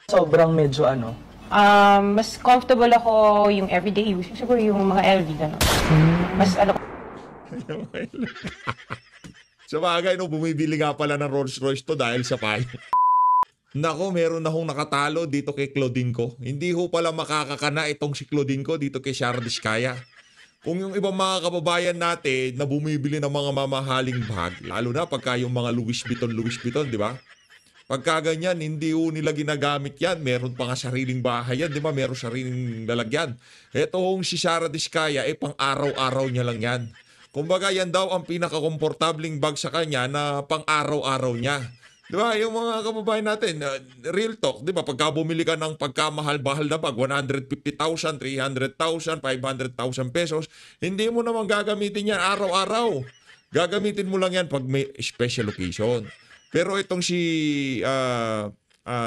Sobrang medyo ano. Mas comfortable ako yung everyday use. Siguro yung mga LV, gano'n. Mas ano. Sa bagay, no, bumibili nga pala ng Rolls Royce to dahil sa payo. Nako, meron na hong nakatalo dito kay Claudine ko. Hindi ho pala makakakana itong si Claudine ko dito kay Sara Diskaya. Kung yung ibang mga kababayan natin na bumibili ng mga mamahaling bag, lalo na pagka yung mga Louis Vuitton, di ba? Pagka ganyan, hindi ho nila ginagamit yan. Meron pa nga sariling bahay yan, di ba? Meron sariling lalagyan. Ito hong si Sara Diskaya, pang araw-araw niya lang yan. Kumbaga, yan daw ang pinaka-komportabling bag sa kanya na pang araw-araw niya. Di ba? Yung mga kababayan natin, real talk, di ba? Pagka bumili ka ng pagkamahal-bahal na bag, 150,000, 300,000, 500,000 pesos, hindi mo naman gagamitin yan araw-araw. Gagamitin mo lang yan pag may special occasion. Pero itong si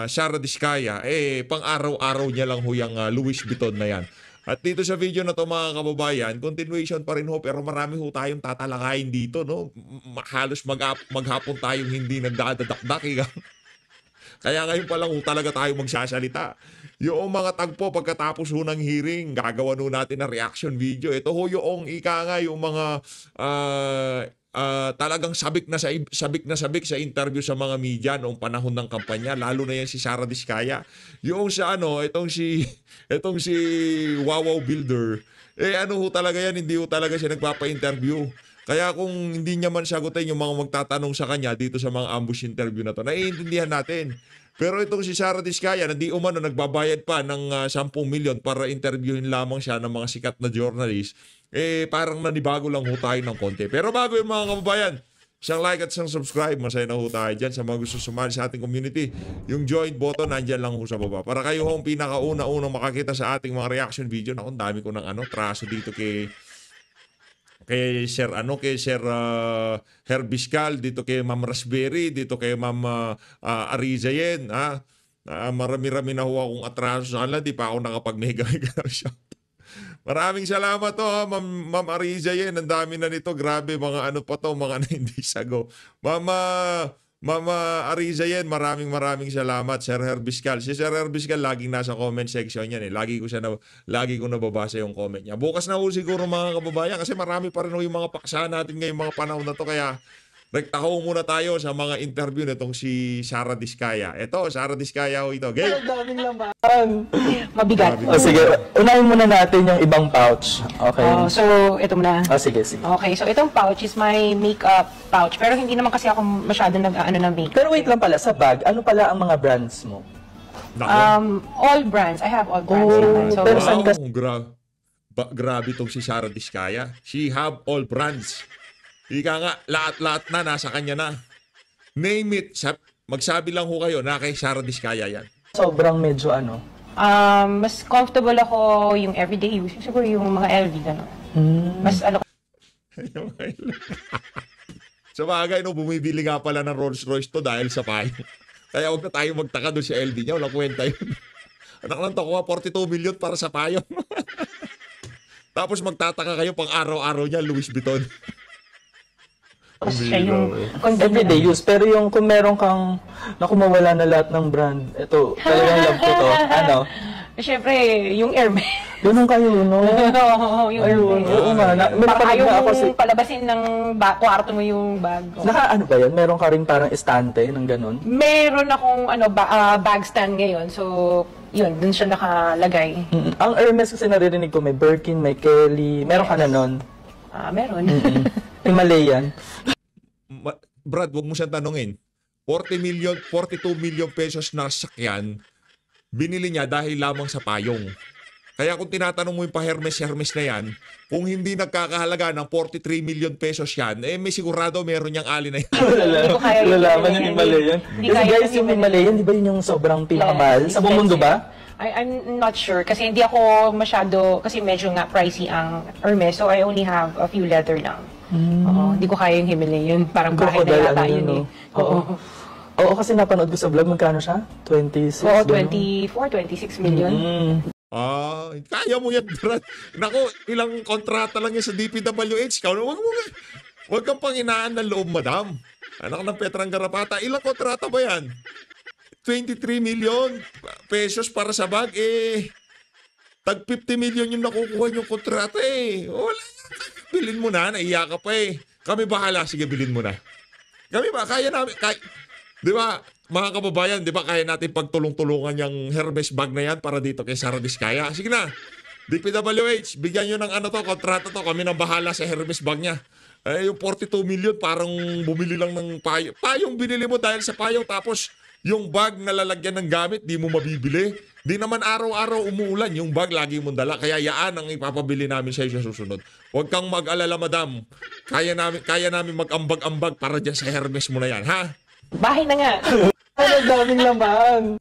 Sara Diskaya, pang araw-araw niya lang ho yung Louis Vuitton na yan. At dito sa video na to mga kababayan, continuation pa rin ho, pero marami ho tayong tatalakayin dito, no? Halos maghapon tayong hindi nagdadadakdak. Kaya ngayon pa lang ho talaga tayo magsasalita. Yung mga tagpo pagkatapos ho ng hearing, gagawa ho natin na reaction video. Ito ho yung ika nga, yung mga talagang sabik na sabik sa interview sa mga media noong panahon ng kampanya, lalo na yan si Sara Diskaya. Yung sa itong si Wawaw Builder, ano ho talaga yan, hindi ho talaga siya nagpapa-interview. Kaya kung hindi niya man sagutin yung mga magtatanong sa kanya dito sa mga ambush interview na to, naiintindihan natin. Pero itong si Sara Diskaya, hindi umano nagbabayad pa ng 10 milyon para interviewin lamang siya ng mga sikat na journalist, parang nanibago lang ho tayo ng konti. Pero bago yung mga kababayan, isang like at isang subscribe, masaya na ho tayo dyan sa mga gusto sumali sa ating community. Yung join button, nandyan lang ho sa baba. Para kayo ho ang pinakauna-unang makakita sa ating mga reaction video. Naku, dami ko ng traso dito kay Sir Herbiscal, dito kay Ma'am Raspberry, dito kay Ma'am Arizayen, marami-rami na ho akong atraso sa kanila, di pa ako nakapag-mega siya. Maraming salamat to, Ma'am Arizayen, ang dami na nito, grabe, mga pa to, mga hindi sago. Mama Arizayen, maraming salamat. Sir Herbiscal. Si Sir Herbiscal laging nasa comment section yan. Lagi ko nababasa yung comment niya. Bukas na ho siguro mga kababayan kasi marami pa rin ho yung mga paksa natin ngayong mga panahon na to. Kaya rektaho muna tayo sa mga interview nitong si Sara Diskaya. Ito, Sara Diskaya ho ito. Game! Ang daming laman. Mabigat. Sige, unahin muna natin yung ibang pouch. Okay. So, ito muna. Sige. Okay, so itong pouch is my makeup pouch. Pero hindi naman kasi ako masyado nag-ano ng makeup. Pero wait lang pala, sa bag, ano pala ang mga brands mo? All brands. I have all brands naman. So, pero saan ka? Grabe itong si Sara Diskaya. She have all brands. Ika nga, lahat na nasa kanya na. Name it. Magsabi lang ho kayo na kay Sara Diskaya yan. Sobrang medyo ano. mas comfortable ako yung everyday use. Siguro yung mga LV, gano'n. Mas ano. Sa bagay, no, bumibili nga pala ng Rolls Royce to dahil sa payo. Kaya huwag na tayo magtaka doon sa LV niya. Walang kwenta yun. Anak lang to, 42 million para sa payo. Tapos magtataka kayo pang araw-araw niya, Louis Vuitton. Siya yung everyday use. Pero yung kung meron kang nakumawala na lahat ng brand, ito, talagang love ko to. Ano? Siyempre, yung Hermes. Ganun kayo, no? Oo, yung Hermes. Oo nga. Parang ayaw mong palabasin ng kwarto mo yung bag. Ano ba yan? Meron ka rin parang estante ng ganun? Meron akong bag stand ngayon. So, yun, dun siya nakalagay. Ang Hermes kasi naririnig ko, may Birkin, may Kelly. Meron ka na nun? Meron. Himalayan. Brad, wag mo siyang tanungin. 42 million pesos na sakyan, binili niya dahil lamang sa payong. Kaya kung tinatanong mo yung pa-Hermes na yan, kung hindi nagkakahalaga ng 43 million pesos yan, may sigurado meron niyang ali na yan. Lalaman yung Himalayan. Kasi guys, yung Himalayan, di ba yun yung sobrang pinakamahal? Sa buong mundo ba? I'm not sure kasi hindi ako masyado, kasi medyo nga pricey ang Hermes, so I only have a few leather lang. Hindi ko kaya yung Himalayan. Parang bahay na yata yun eh. Oo, kasi napanood ko sa vlog, magkano siya? 26? Oo, 26 million. Kaya mo yan, Brad. Naku, ilang kontrata lang yan sa DPWH. Huwag kang panginaan ng loob, madam. Anak ng Petrang Garapata, ilang kontrata ba yan? 23 million pesos para sa bag. Tag 50 million yung nakukuha yung kontrata Wala yan. Bilhin mo na, naiya ka pa Kami bahala, sige bilhin mo na. Kami ba, kaya namin, di ba, mga kababayan, di ba, kaya natin pagtulong-tulungan yung Hermes bag na yan para dito kay Sara Diskaya. Sige na, DPWH, bigyan nyo ng kontrata to, kami nang bahala sa Hermes bag niya. Yung 42 million, parang bumili lang ng payo. Payong binili mo dahil sa payong, tapos yung bag na lalagyan ng gamit, di mo mabibili. Di naman araw-araw umuulan, yung bag lagi mong dala. Kaya yaan ang ipapabili namin sa iyo sa susunod. Huwag kang mag-alala, madam. Kaya namin mag-ambag-ambag para dyan sa Hermes mo na yan, ha? Bahay na nga. Ang daming laman.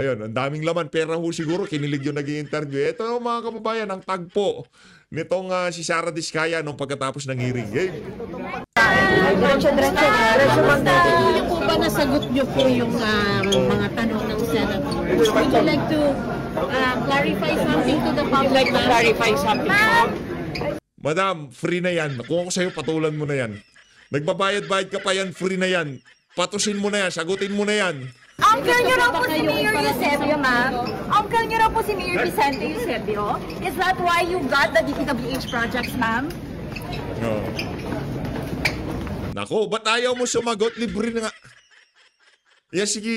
Yun. Ang daming laman. Pera ho siguro, kinilig yung nag-i-interview. Ito mga kababayan, ang tagpo nitong si Sara Diskaya nung pagkatapos ng hearing. Diretso po ba nasagot niyo po yung mga tanong ng Senator? Would you like to clarify something to the public? Like to clarify something. Madam, free na yan. Kung ako sa'yo, patulan mo na yan. Nagbabayad-bayad ka pa yan, free na yan. Patusin mo na yan, sagutin mo na yan. Uncle niyo raw po si Mayor Eusebio, ma'am. Uncle niyo raw po si Mayor Vicente Eusebio. Is that why you got the DPWH projects, ma'am? No. Nako, ba't ayaw mo sumagot? Libre na nga. Yan sige,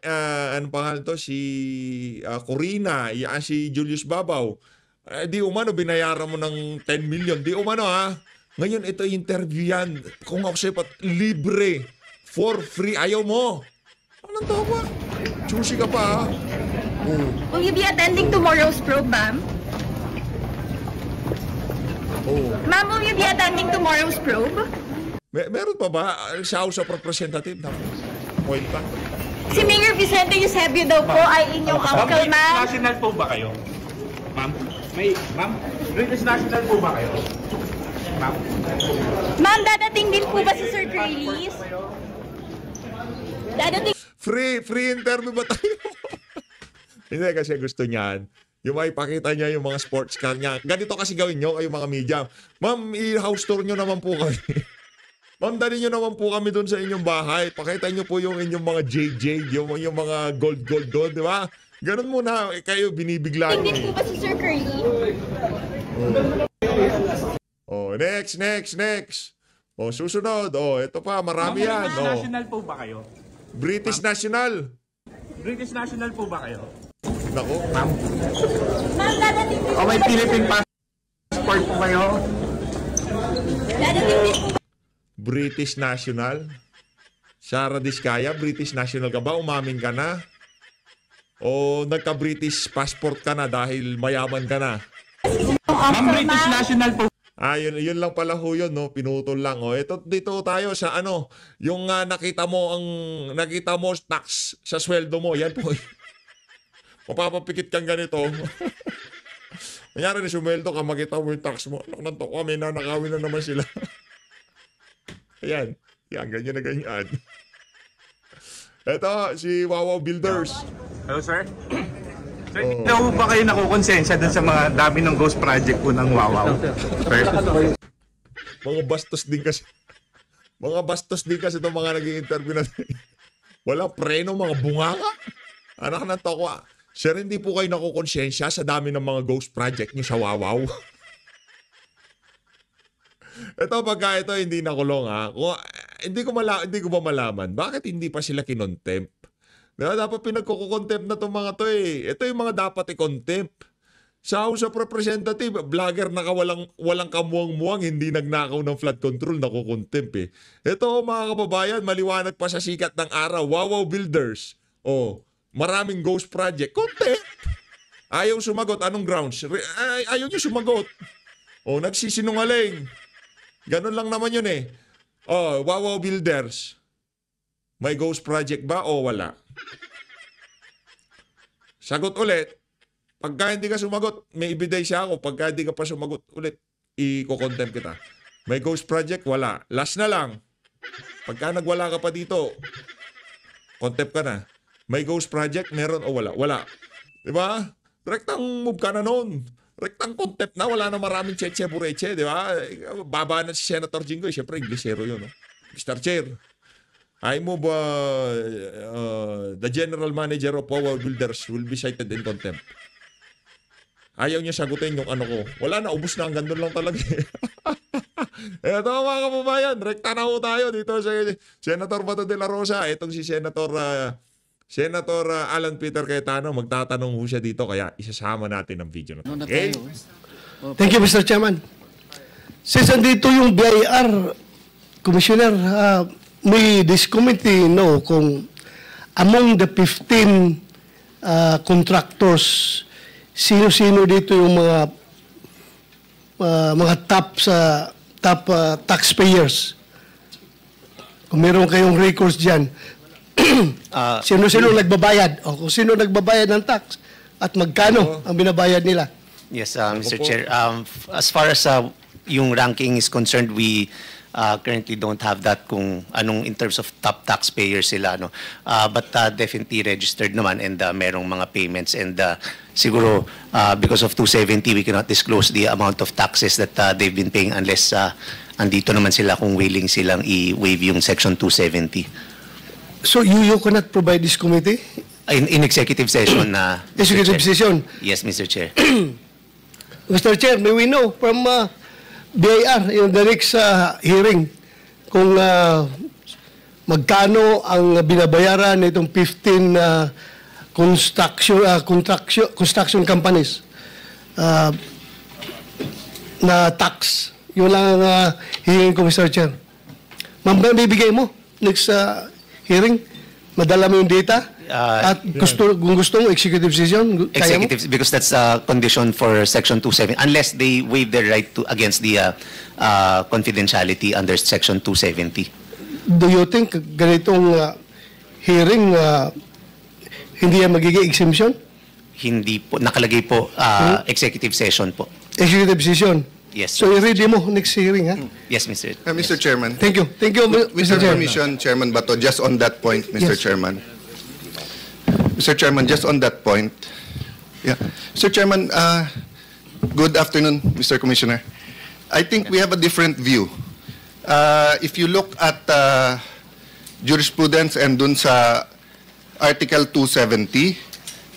ano pangalan to? Si Corina, yan si Julius Babaw. Di umano, binayaran mo ng 10 million. Di umano ha. Ngayon, ito interview yan. Kung ako sa'yo, libre. For free. Ayaw mo. Anong tawa? Choosy ka pa ha. Will you be attending tomorrow's probe, ma'am? Ma'am, will you be attending tomorrow's probe? Meron pa ba? Sa House of Representative? Point pa. Si Mayor Vicente Eusebio daw po ay inyong uncle, ma'am. National po ba kayo? Ma'am? Ma'am? British national po ba kayo? Ma'am? Ma'am, dadating din po ba si Sir Curly's? Dadating. Free interview ba tayo? Hindi kasi gusto niyan. Yung maipakita niya yung mga sports car niya. Ganito kasi gawin nyo kayo mga media. Ma'am, i-house tour nyo naman po kami. Ma'am, dali nyo naman po kami doon sa inyong bahay. Pakita nyo po yung inyong mga JJ, yung mga gold doon, di ba? Ganun muna, kayo binibigla nyo. Din po ba si Sir Curly? Next. Susunod. Ito pa, marami yan. National po ba kayo? British National. British national po ba kayo? Nako. Ma'am? Ma'am, dadating din po O may ba si Philippine passport po kayo? Dadating din po British National. Sara Diskaya, British National ka ba? Umamin ka na? O nagka-British passport ka na dahil mayaman ka na? Ma'am, British national po. Yun lang pala ho yun, no? Pinutol lang. Dito tayo sa yung nakita mo tax sa sweldo mo. Yan po. Mapapapikit kang ganito. Kanyari na sumweldo ka, makita mo yung tax mo. Anak ng toko, may nanakawin na naman sila. Ayan. Yan, ganyan na ganyan. Ito, si Wawaw Builders. Hello, sir? Sir, hindi na po ba kayo nakukonsensya dun sa mga dami ng ghost project po ng Wawaw? Sir? Mga bastos din kasi. Mga bastos din kasi itong mga nag-i-interview natin. Wala preno, mga bunganga. Anak ng toko. Sir, hindi po kayo nakukonsensya sa dami ng mga ghost project niyo sa Wawaw. Ito, pagka ito hindi nakulong ha. Hindi ko ba malaman, bakit hindi pa sila kinontempt? Diba, dapat pinagkukontempt na itong mga to Ito yung mga dapat i-contempt. Sa House of Representative, vlogger na walang kamuang-muang, hindi nagnakaw ng flood control, nakukontempt Ito mga kababayan, maliwanag pa sa sikat ng araw. Wawaw Builders. Maraming ghost project. Contempt. Ayaw sumagot. Anong grounds? Ayaw nyo sumagot. Nagsisinungaling. Ganun lang naman yun Wawaw Builders. May ghost project ba o wala? Sagot ulit. Pagka hindi ka sumagot, may ebidensya ako. Pagka hindi ka pa sumagot ulit, i-contempt kita. May ghost project? Wala. Last na lang. Pagka nagwala ka pa dito, contempt ka na. May ghost project? Meron o wala? Wala. Diba? Direktang move ka na noon. Rektang contempt na, wala na maraming cheche bureche, di ba? Baba na si Senator Jinggoy, siyempre, Inglesero yun, no? Mr. Chair, I move the general manager of Power Builders will be cited in contempt. Ayaw niya sagutin yung ano ko. Wala na, ubus na, hanggang doon lang talaga. Eto mga kababayan, rekta na ho tayo dito sa Senator Bato de la Rosa. Itong si Senator Alan Peter Cayetano, magtatanong ho siya dito, kaya isasama natin ang video na ito. Okay? Thank you, Mr. Chairman. Since andito yung BIR, Commissioner, may this committee know kung among the 15 contractors, sino-sino dito yung mga top taxpayers. Kung meron kayong records diyan, sino-sino nagbabayad o kung sino nagbabayad ng tax at magkano ang binabayad nila. Yes, Mr. Chair. As far as yung ranking is concerned, we currently don't have that kung anong in terms of top taxpayers sila. No? But definitely registered naman and merong mga payments. And siguro because of 270, we cannot disclose the amount of taxes that they've been paying unless andito naman sila kung willing silang i-waive yung Section 270. So you cannot provide this committee? In executive session na. Executive session? Yes, Mr. Chair. Mr. Chair, may we know from BIR, yung the next hearing, kung magkano ang binabayaran nitong 15 construction companies na tax. Yun lang ang hearing ko, Mr. Chair. Ma'am, bibigay mo next hearing? Madala mo yung data? At kung gusto mo, executive session, kaya mo? Executive, because that's a condition for Section 270, unless they waive their right to against the confidentiality under Section 270. Do you think ganitong hearing hindi yan magiging exemption? Hindi po, nakalagay po, executive session po. Executive session? Yes. So i-ready mo next hearing, ha? Yes, Mr. Mr. Chairman. Thank you. Thank you, With Mr. your Chairman. permission, Chairman Bato, just on that point, Mr. Yes. Chairman. Mr. Chairman, just on that point. Yeah. Mr. Chairman, good afternoon, Mr. Commissioner. I think we have a different view. If you look at jurisprudence and dun sa Article 270,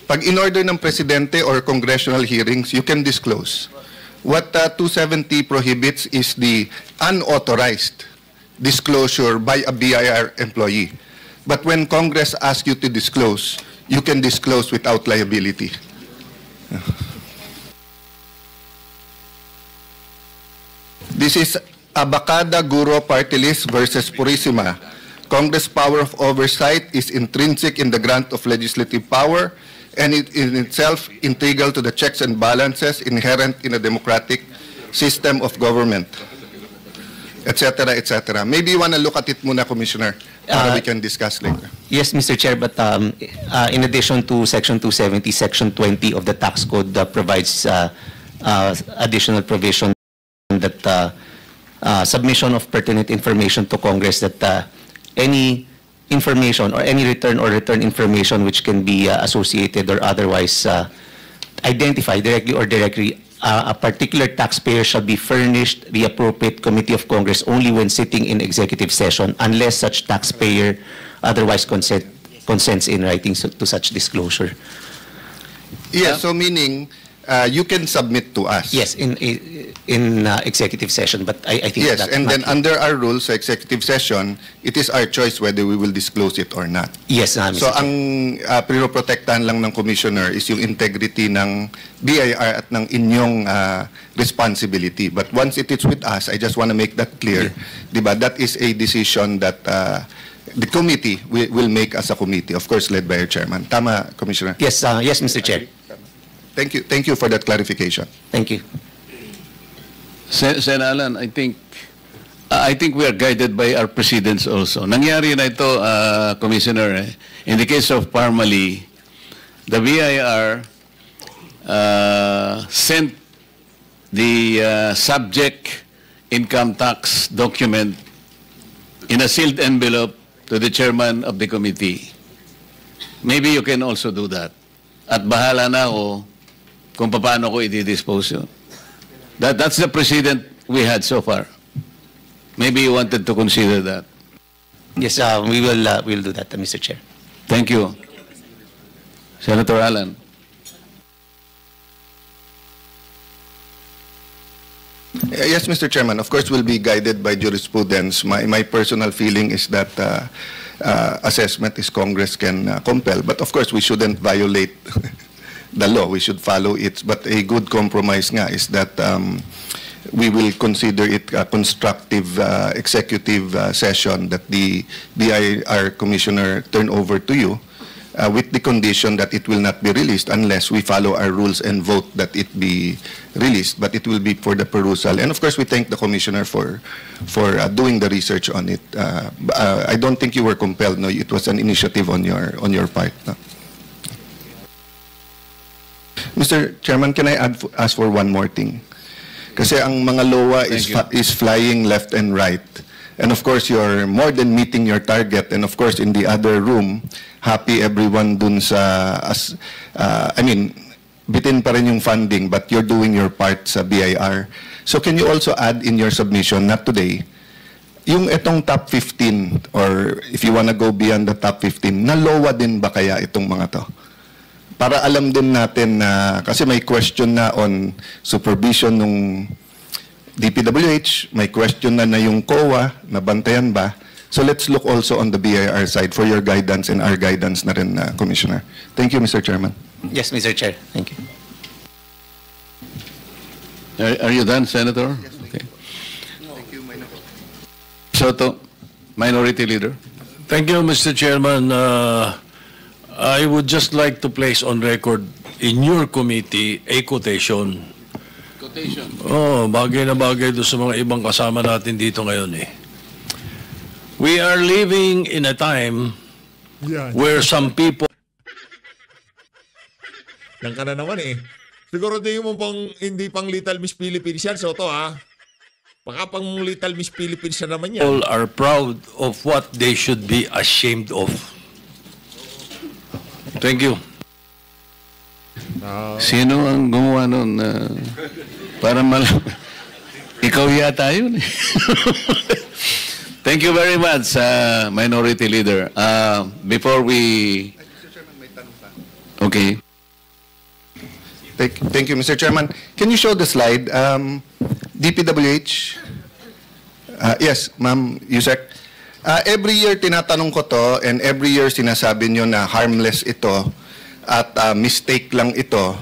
pag in-order ng Presidente or congressional hearings, you can disclose. What 270 prohibits is the unauthorized disclosure by a BIR employee. But when Congress asks you to disclose, you can disclose without liability. This is Abacada Guro Party List versus Purisima. Congress' power of oversight is intrinsic in the grant of legislative power, and it is in itself integral to the checks and balances inherent in a democratic system of government, etc., etc. Maybe you want to look at it muna, Commissioner, para we can discuss later. Yes, Mr. Chair, but in addition to Section 270, Section 20 of the Tax Code provides additional provision that submission of pertinent information to Congress, that any information or any return information which can be associated or otherwise identified directly or indirectly a particular taxpayer shall be furnished the appropriate committee of Congress only when sitting in executive session, unless such taxpayer otherwise consents in writing to such disclosure. Yes, so meaning you can submit to us. Yes, in executive session, but I think Yes, that's and not then here. under our rules sa executive session, it is our choice whether we will disclose it or not. Yes, Mr. So Chair. ang pinoprotektahan lang ng Commissioner is yung integrity ng BIR at ng inyong responsibility. But once it is with us, I just want to make that clear. Diba? That is a decision that the committee will make as a committee, of course led by our chairman. Tama, Commissioner? Yes, yes, Mr. Chair. Thank you. Thank you for that clarification. Thank you. Sen Alan, I think we are guided by our precedents also. Nangyari na ito, Commissioner, in the case of Parmali, the BIR sent the subject income tax document in a sealed envelope to the chairman of the committee. Maybe you can also do that. At bahala na ako kung paano ko i-dispose yun. That's the precedent we had so far. Maybe you wanted to consider that. Yes, we'll do that, Mr. Chair. Thank you. Senator Alan. Yes, Mr. Chairman. Of course, we'll be guided by jurisprudence. My personal feeling is that assessment is Congress can compel. But of course, we shouldn't violate the law. We should follow it. But a good compromise nga is that we will consider it a constructive executive session that the BIR Commissioner turn over to you with the condition that it will not be released unless we follow our rules and vote that it be released, but it will be for the perusal. And of course, we thank the Commissioner for doing the research on it. I don't think you were compelled, no? It was an initiative on your part. No? Mr. Chairman, can I ask for one more thing? Kasi ang mga LOA is flying left and right. And of course, you're more than meeting your target. And of course, in the other room, happy everyone dun sa, bitin pa rin yung funding, but you're doing your part sa BIR. So can you also add in your submission, not today, yung itong top 15, or if you wanna go beyond the top 15, na LOA din ba kaya itong mga to? Para alam din natin na, kasi may question na on supervision nung DPWH, may question na yung COA, nabantayan ba? So let's look also on the BIR side for your guidance and our guidance na rin, Commissioner. Thank you, Mr. Chairman. Yes, Mr. Chair. Thank you. Are you done, Senator? Yes, okay. Thank you, Soto, Minority Leader. Thank you, Mr. Chairman. I would just like to place on record in your committee a quotation. Quotation? Oh, bagay na bagay doon sa mga ibang kasama natin dito ngayon eh. We are living in a time where some people... Yan ka na naman eh. Siguro hindi pang Little Miss Philippines yan, Soto ha? Baka pang Little Miss Philippines na naman yan. People are proud of what they should be ashamed of. Thank you. Sino ang gumawa nun? Para ikaw yata yun. Thank you very much, Minority Leader. Before we... Okay. Thank you, Mr. Chairman. Can you show the slide? DPWH? Yes, Ma'am Yusek. Every year tinatanong ko to, and every year sinasabi nyo na harmless ito at mistake lang ito.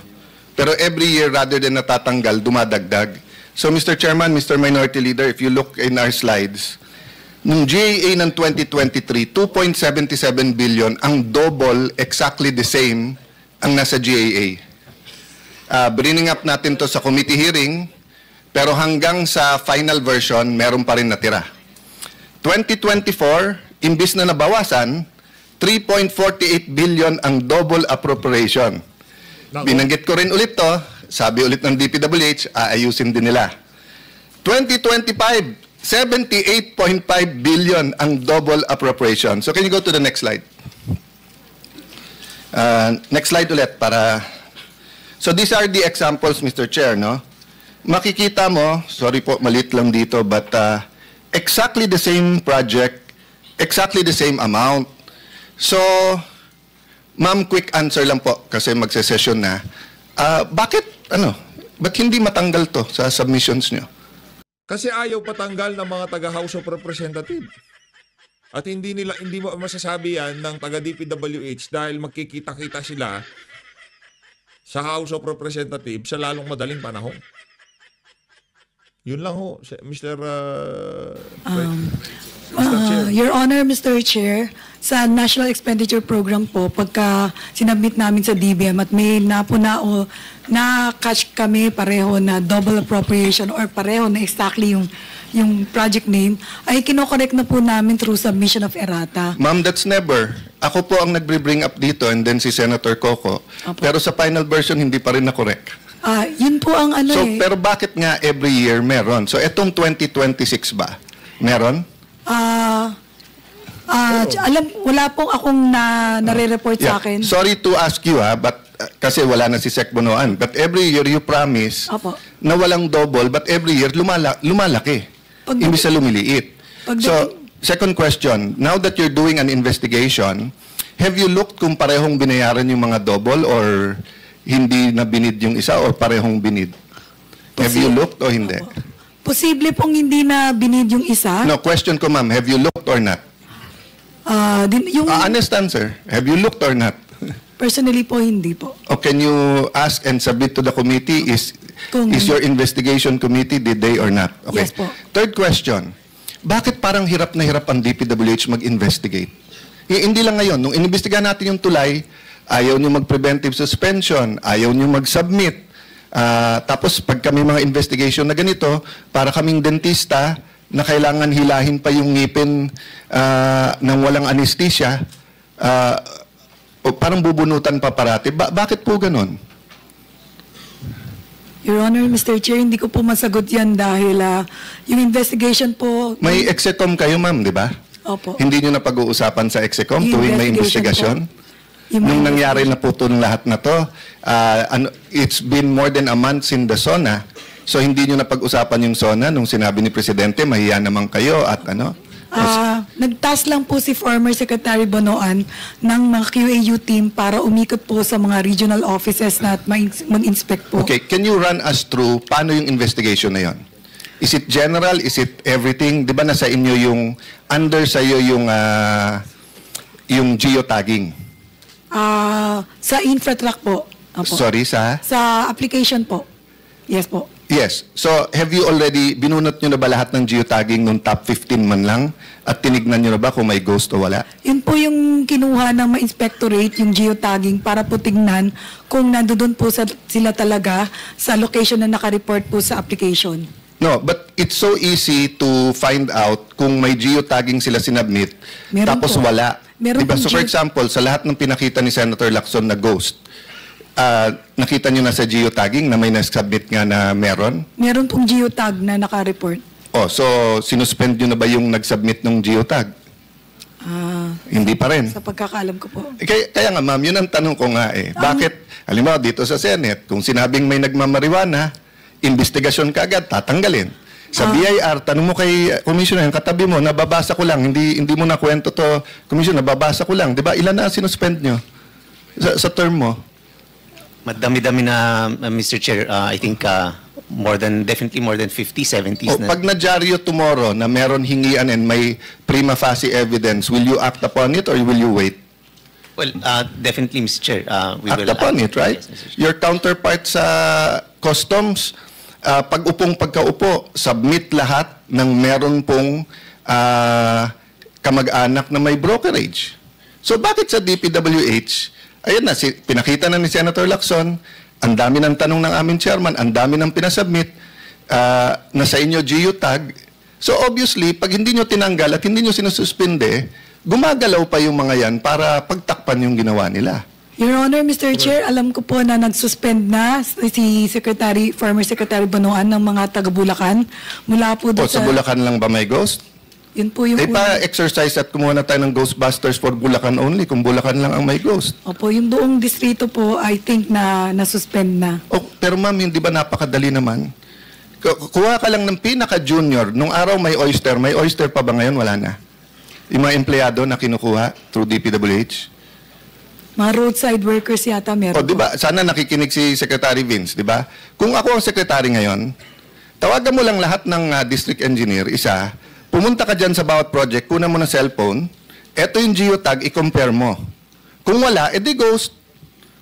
Pero every year, rather than natatanggal, dumadagdag. So, Mr. Chairman, Mr. Minority Leader, if you look in our slides, nung GAA ng 2023, 2.77 billion, ang double, exactly the same, ang nasa GAA. Bringing up natin to sa committee hearing, pero hanggang sa final version, meron pa rin natira. 2024, imbis na nabawasan, 3.48 billion ang double appropriation. Binanggit ko rin ulit to, sabi ulit ng DPWH, aayusin din nila. 2025, 78.5 billion ang double appropriation. So can you go to the next slide? Next slide ulit para... So these are the examples, Mr. Chair, no? Makikita mo, sorry po, malit lang dito, but exactly the same project, exactly the same amount. So, ma'am, quick answer lang po kasi magse-session na. Ba't hindi matanggal to sa submissions nyo? Kasi ayaw patanggal ng mga taga-House of Representatives. At hindi mo masasabi yan ng taga-DPWH dahil magkikita-kita sila sa House of Representatives sa lalong madaling panahon. Yun lang ho, Mr. Chair. Your Honor, Mr. Chair, sa National Expenditure Program po, pagka sinabmit namin sa DBM at may na-catch kami pareho na double appropriation or pareho na exactly yung project name, ay kinokorek na po namin through submission of errata. Ma'am, that's never. Ako po ang nagbe-bring up dito and then si Senator Coco. Opo. Pero sa final version, hindi pa rin na-correct. Yun po ang ano so, pero bakit nga every year meron? So, etong 2026 ba? Meron? Wala pong akong nare-report sa akin. Sorry to ask you but kasi wala na si Sec Bonoan. But every year you promise na walang double, but every year lumalaki. Imbis na lumiliit. So, second question, now that you're doing an investigation, have you looked kung parehong binayaran yung mga double or hindi na binid yung isa or parehong binid? Have you looked o hindi? Posible pong hindi na binid yung isa. No, question ko ma'am, have you looked or not? Honest answer, have you looked or not? Personally po, hindi po. O can you ask and submit to the committee, is your investigation committee, did they or not? Okay. Yes po. Third question, bakit parang hirap na hirap ang DPWH mag-investigate? Hindi lang ngayon, nung inimbestigahan natin yung tulay, ayaw nyo mag-preventive suspension, ayaw nyo mag-submit. Tapos pag kami mga investigation na ganito, para kaming dentista na kailangan hilahin pa yung ngipin ng walang anesthesia, parang bubunutan pa parati. Bakit po ganon? Your Honor, Mr. Chair, hindi ko po masagot yan dahil yung investigation po... May EXECOM kayo, ma'am, di ba? Opo. Hindi nyo na pag-uusapan sa EXECOM tuwing may investigasyon? Nung nangyari na po itong lahat na to, it's been more than a month in the SONA, so hindi nyo na pag-usapan yung SONA nung sinabi ni Presidente, mahiya naman kayo at ano? Nagtask lang po si former Secretary Bonoan ng mga QAU team para umikot po sa mga regional offices na mag-inspect po. Okay, can you run us through paano yung investigation na yon? Is it general? Is it everything? Di ba nasa inyo yung, under sa iyo yung geotagging? Sa infratrack po. Opo. Sorry, sa? Sa application po. Yes po. Yes. So, have you already, binunot nyo na ba lahat ng geotagging nung top 15 man lang? At tinignan nyo na ba kung may ghost o wala? Yun po yung kinuha ng ma-inspectorate, yung geotagging, para po tingnan kung nandoon po sila talaga sa location na nakareport po sa application. No, but it's so easy to find out kung may geotagging sila sinubmit, tapos wala. Diba? So, for example, sa lahat ng pinakita ni Senator Lacson na ghost, nakita nyo na sa geotagging na may nasubmit nga na meron? Meron pong geotag na nakareport. Oh, so sinuspend nyo na ba yung nagsubmit ng geotag? Hindi pa rin. Sa pagkakaalam ko po. Kaya nga ma'am, yun ang tanong ko nga eh. Bakit, halimbawa dito sa Senate, kung sinabing may nagmamariwana, investigasyon ka agad, tatanggalin. Sa BIR, tanong mo kay Commissioner, yung katabi mo, nababasa ko lang, hindi mo na kwento to, Commissioner, nababasa ko lang. Diba, ilan na sinuspend nyo sa term mo? Madami-dami na, Mr. Chair. I think definitely more than 50, 70s na. Pag na-dyaryo tomorrow na meron hingian and may prima facie evidence, will you act upon it or will you wait? Well, definitely, Mr. Chair. We act will upon it, right? Yes, your counterpart sa customs, pag-upong-pagkaupo, submit lahat ng meron pong kamag-anak na may brokerage. So bakit sa DPWH, ayun na, pinakita na ni Senator Lacson, ang dami ng tanong ng aming chairman, ang dami ng pinasubmit, na sa inyo geotag. So obviously, pag hindi nyo tinanggal at hindi nyo sinususpinde, gumagalaw pa yung mga yan para pagtakpan yung ginawa nila. Your Honor, Mr. Chair, alam ko po na nag-suspend na si former Secretary Bonoan ng mga taga-Bulacan. Mula po doon sa Bulacan lang ba may ghost? Yun po yung... pa-exercise at kumuha na tayo ng Ghostbusters for Bulacan only, kung Bulacan lang ang may ghost. Opo, yung buong distrito po, I think na nasuspend na. Pero ma'am, hindi ba napakadali naman? Kuha ka lang ng pinaka-junior. Nung araw may oyster pa ba ngayon? Wala na. Yung mga empleyado na kinukuha through DPWH? Mga roadside workers yata meron. Diba, sana nakikinig si Secretary Vince, diba? Kung ako ang secretary ngayon, tawagan mo lang lahat ng district engineer, isa, pumunta ka dyan sa bawat project, kunan mo ng cellphone, eto yung geotag, i-compare mo. Kung wala, edi ghost.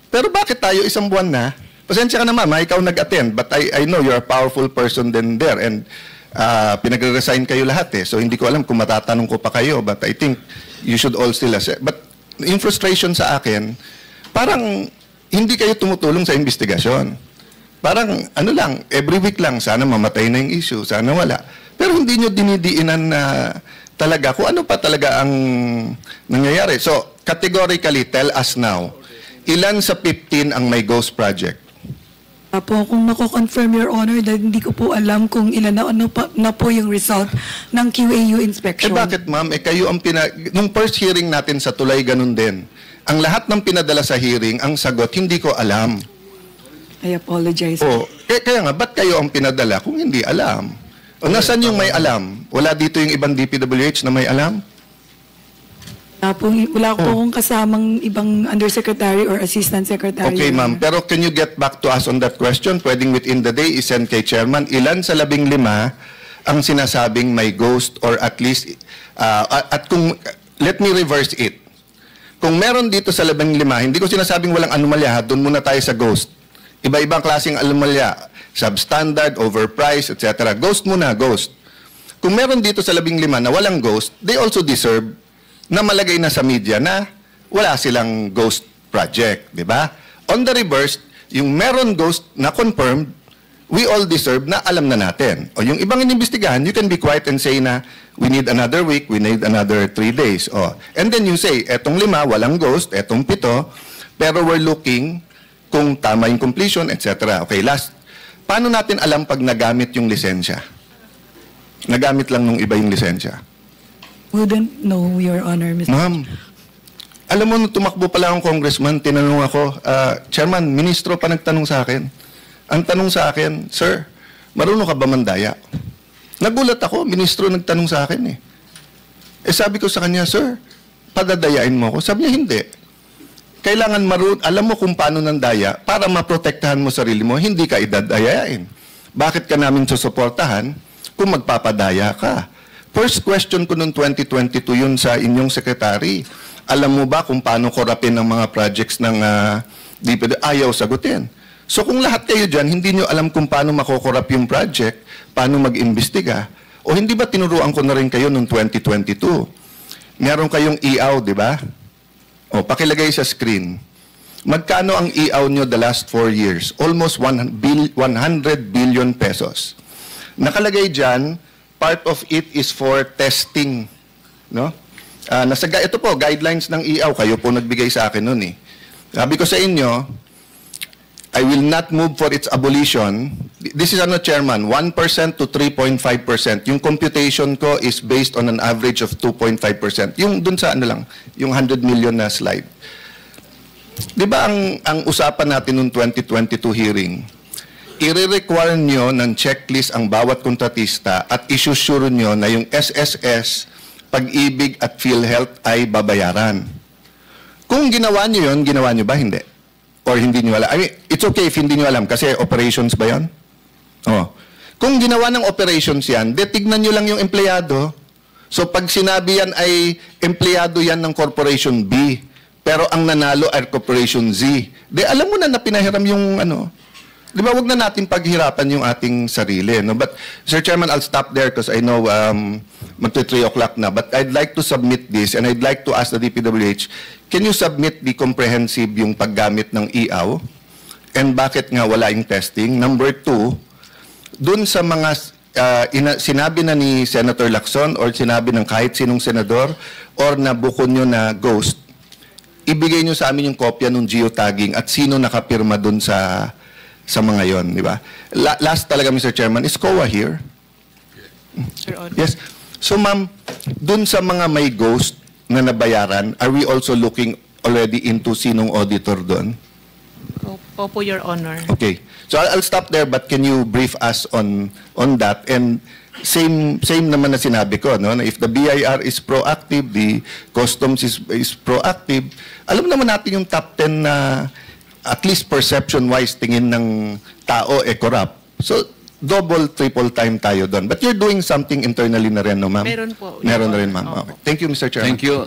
Pero bakit tayo isang buwan na? Pasensya ka na ma'am, ikaw nag-attend, but I know you're a powerful person then there, and pinagre-resign kayo lahat eh. So hindi ko alam kung matatanong ko pa kayo, but I think you should all still assess. But yung frustration sa akin, parang hindi kayo tumutulong sa investigasyon. Parang ano lang, every week lang, sana mamatay na yung issue, sana wala. Pero hindi nyo dinidiinan na talaga kung ano pa talaga ang nangyayari. So, categorically, tell us now, ilan sa 15 ang may ghost project? Kung mako-confirm, Your Honor, dahil hindi ko po alam kung ilan na po yung result ng QAU inspection. Bakit ma'am? Kayo ang nung first hearing natin sa tulay, ganun din. Ang lahat ng pinadala sa hearing, ang sagot, hindi ko alam. I apologize. Kaya nga, ba't kayo ang pinadala kung hindi alam? O nasan yung may alam? Wala dito yung ibang DPWH na may alam? Wala po akong kasamang ibang undersecretary or assistant secretary. Okay, ma'am. Pero can you get back to us on that question? Pwedeng within the day, isend kay chairman. Ilan sa 15 ang sinasabing may ghost or at least, at kung, let me reverse it. Kung meron dito sa 15, hindi ko sinasabing walang anomalya, doon muna tayo sa ghost. Iba-ibang klaseng anomalya, substandard, overpriced, etc. Ghost muna, ghost. Kung meron dito sa 15 na walang ghost, they also deserve na malagay na sa media na wala silang ghost project, di ba? On the reverse, yung meron ghost na confirmed, we all deserve na alam na natin. O yung ibang inimbestigahan, you can be quiet and say na we need another week, we need another 3 days. O. And then you say, etong 5, walang ghost, etong 7, pero we're looking kung tama yung completion, etc. Okay, last. Paano natin alam pag nagamit yung lisensya? Nagamit lang nung iba yung lisensya. Wouldn't know, Your Honor, Mr. Ma'am, alam mo, nung tumakbo pala akong congressman, tinanong ako, Chairman, ministro pa nagtanong sa akin. Ang tanong sa akin, Sir, marunong ka ba mandaya? Nagulat ako, ministro nagtanong sa akin eh. Sabi ko sa kanya, Sir, padadayain mo ako. Sabi niya, hindi. Kailangan alam mo kung paano nandaya para maprotektahan mo sarili mo, hindi ka idadayain. Bakit ka namin susuportahan kung magpapadaya ka? First question ko noong 2022 yun sa inyong secretary. Alam mo ba kung paano korapin ang mga projects ng DPWH? Ayaw sagutin. So kung lahat kayo dyan, hindi nyo alam kung paano makokorap yung project, paano mag-imbestiga, o hindi ba tinuruan ko na rin kayo noong 2022? Meron kayong EAW, di ba? O, pakilagay sa screen. Magkano ang EAW nyo the last 4 years? Almost 100 billion pesos. Nakalagay dyan, part of it is for testing, no? Ito po, guidelines ng EAW. Kayo po nagbigay sa akin noon eh. Sabi ko sa inyo, I will not move for its abolition. This is Chairman, 1% to 3.5%. Yung computation ko is based on an average of 2.5%. Yung dun sa yung 100 million na slide. Di ba ang usapan natin noong 2022 hearing, i-require nyo ng checklist ang bawat kontratista at isusure nyo na yung SSS, Pag-ibig at PhilHealth ay babayaran. Kung ginawa nyo yun, ginawa nyo ba? Hindi. Or hindi nyo alam. I mean, it's okay if hindi nyo alam kasi operations ba yun? Oh. Kung ginawa ng operations yan, tignan nyo lang yung empleyado. So pag sinabi yan ay empleyado yan ng Corporation B, pero ang nanalo ay Corporation Z, alam mo na pinahiram yung Di ba, wag na natin paghirapan yung ating sarili, no? But, Sir Chairman, I'll stop there because I know magto 3 o'clock na. But I'd like to submit this and I'd like to ask the DPWH, can you submit the comprehensive yung paggamit ng EAW? And bakit nga wala yung testing? Number 2, dun sa mga sinabi na ni Senator Lacson or sinabi ng kahit sinong senador or nabukon nyo na ghost, ibigay nyo sa amin yung kopya ng geotagging at sino nakapirma dun sa mga yon, di ba? Last talaga, Mr. Chairman, is COA here? Yes. So, ma'am, dun sa mga may ghost na nabayaran, are we also looking already into sinong auditor dun? Opo, Your Honor. Okay. So, I'll stop there, but can you brief us on that? And same naman na sinabi ko, no? Na if the BIR is proactive, the customs is proactive, alam naman natin yung top 10 na at least perception-wise, tingin ng tao corrupt. So, double, triple time tayo doon. But you're doing something internally na rin, no, ma'am? Meron po. Meron na rin, ma'am. Okay. Thank you, Mr. Chairman. Thank you.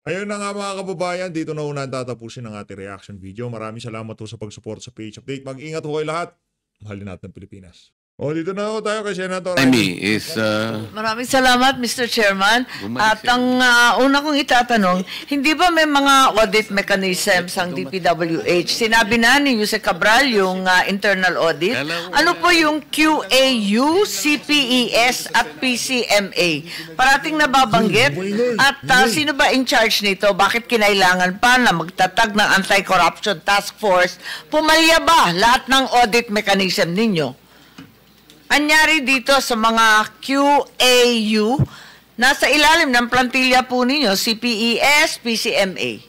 Ayun na nga mga kababayan, dito na una tatapusin ang ating reaction video. Maraming salamat po sa pag-support sa PH Update. Mag-ingat po kayo lahat. Mahalin natin ang Pilipinas. Dito na tayo kay Senator. Maraming salamat, Mr. Chairman. At ang una kong itatanong, hindi ba may mga audit mechanisms ang DPWH? Sinabi na ni Jose Cabral yung internal audit. Ano po yung QAU, CPES at PCMA? Parating nababanggit. At sino ba in charge nito? Bakit kinailangan pa na magtatag ng Anti-Corruption Task Force? Pumalya ba lahat ng audit mechanism ninyo? Anyari dito sa mga QAU, nasa ilalim ng plantilla po ninyo, CPES, PCMA.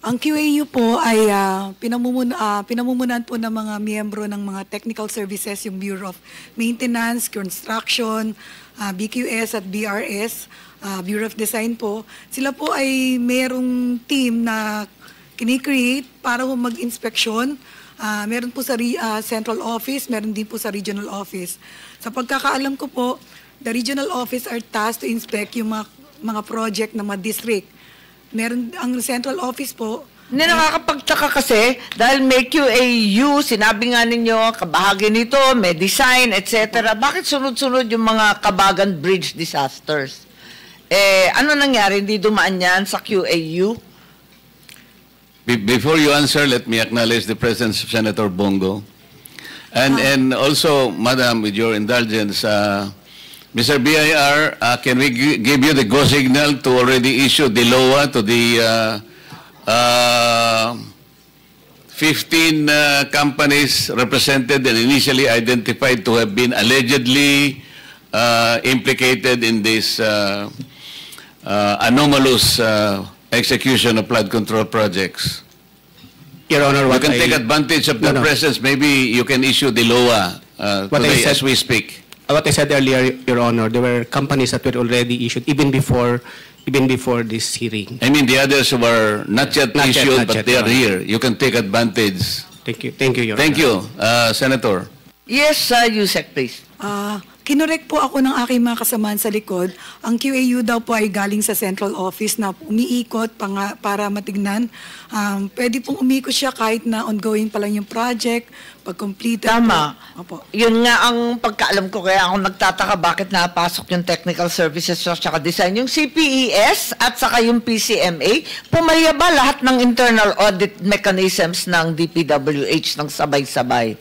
Ang QAU po ay pinamumunan po ng mga miyembro ng mga technical services, yung Bureau of Maintenance, Construction, BQS at BRS, Bureau of Design po. Sila po ay mayroong team na kini-create para po mag-inspeksyon. Meron po sa central office, meron din po sa regional office. Sa pagkakaalam ko po, the regional office are tasked to inspect yung mga project ng mga district. Meron ang central office po. Hindi, nakakapagtaka kasi dahil may QAU, sinabi nga ninyo, kabahagi nito, may design, etc. Bakit sunod-sunod yung mga Kabagan Bridge disasters? Ano nangyari? Hindi dumaan yan sa QAU? Before you answer, let me acknowledge the presence of Senator Bongo. And also, Madam, with your indulgence, Mr. BIR, can we give you the go signal to already issue the LOA to the 15 companies represented and initially identified to have been allegedly implicated in this anomalous execution of flood control projects? Your Honor, you can take advantage of the presence. Maybe you can issue the LOA today as we speak. What I said earlier, Your Honor, there were companies that were already issued even before this hearing. I mean the others who are not yet issued, but they are here. You can take advantage. Thank you, Your Honor. Thank you, Senator. Yes, Yusek, please. Kinorek po ako ng aking mga kasamahan sa likod. Ang QAU daw po ay galing sa central office na umiikot para matignan. Pwede pong umikot siya kahit na ongoing pa lang yung project, pag-completed. Tama. Opo. Yun nga ang pagkaalam ko, kaya ako nagtataka bakit napasok yung technical services at saka design. Yung CPES at saka yung PCMA, pumalya ba lahat ng internal audit mechanisms ng DPWH ng sabay-sabay?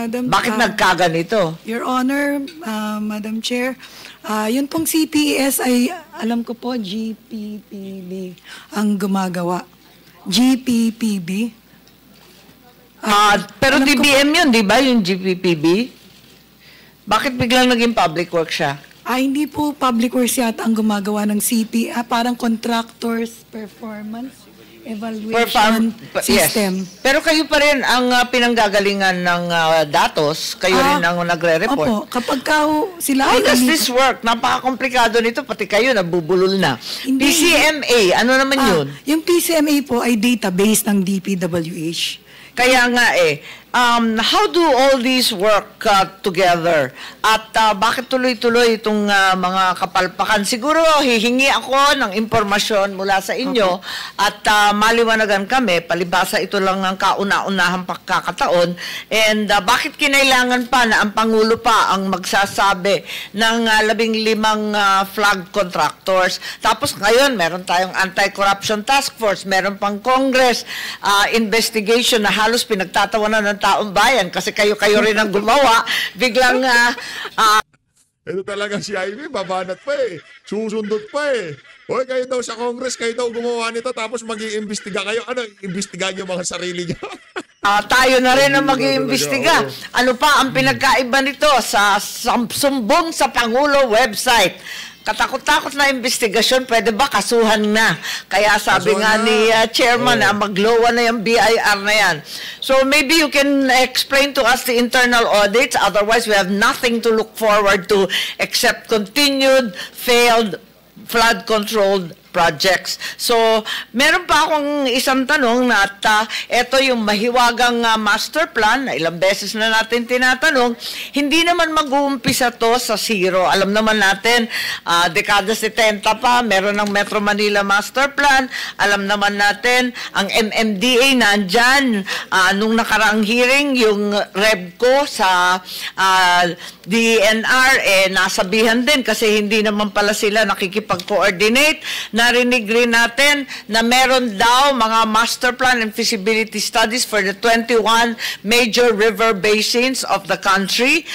Bakit nagkaganito? Your Honor, Madam Chair, yun pong CPES ay, alam ko po, GPPB ang gumagawa. GPPB. Pero DBM yun, di ba, yung GPPB? Bakit biglang naging public work siya? Hindi po public works yata ang gumagawa ng CP, parang contractors performance evaluation system. Yes. Pero kayo pa rin ang pinanggagalingan ng datos, kayo rin ang nagre-report. Opo, kapag sila How does this work? Napaka-komplikado nito, pati kayo nabubulol na. PCMA, ano naman yun? Yung PCMA po ay database ng DPWH. Kaya nga how do all these work together? At bakit tuloy-tuloy itong mga kapalpakan? Siguro hihingi ako ng impormasyon mula sa inyo at maliwanagan kami, palibasa ito lang ang kauna-unahang pagkakataon. And bakit kinailangan pa na ang Pangulo pa ang magsasabi ng 15 flag contractors? Tapos ngayon, meron tayong Anti-Corruption Task Force, meron pang Congress investigation na halos pinagtatawanan ng taong bayan kasi kayo rin ang gumawa, biglang ito talaga si Ivy, babanat pa eh. Susundot pa eh. Hoy, kayo daw sa Congress, kayo daw gumawa nito tapos mag-iimbestiga kayo. Ano, imbestigahan yung mga sarili niyo? Tayo na rin ang mag-iimbestiga. Ano pa ang pinagkaiba nito sa sumbong sa Pangulo website? Katakot-takot na investigasyon, pwede ba kasuhan na? Kaya sabi nga ni Chairman na maglowa na yung BIR na yan. So maybe you can explain to us the internal audits, otherwise we have nothing to look forward to except continued failed flood-controlled projects. So, meron pa akong isang tanong na ito yung mahiwagang master plan na ilang beses na natin tinatanong, hindi naman mag-uumpisa to sa zero. Alam naman natin, dekada 70 pa, meron ng Metro Manila Master Plan. Alam naman natin, ang MMDA nandyan. Nung nakaraang hearing, yung REBCO sa DNR, nasabihan din kasi hindi naman pala sila nakikipag-coordinate. Narinig rin natin na meron daw mga master plan and feasibility studies for the 21 major river basins of the country.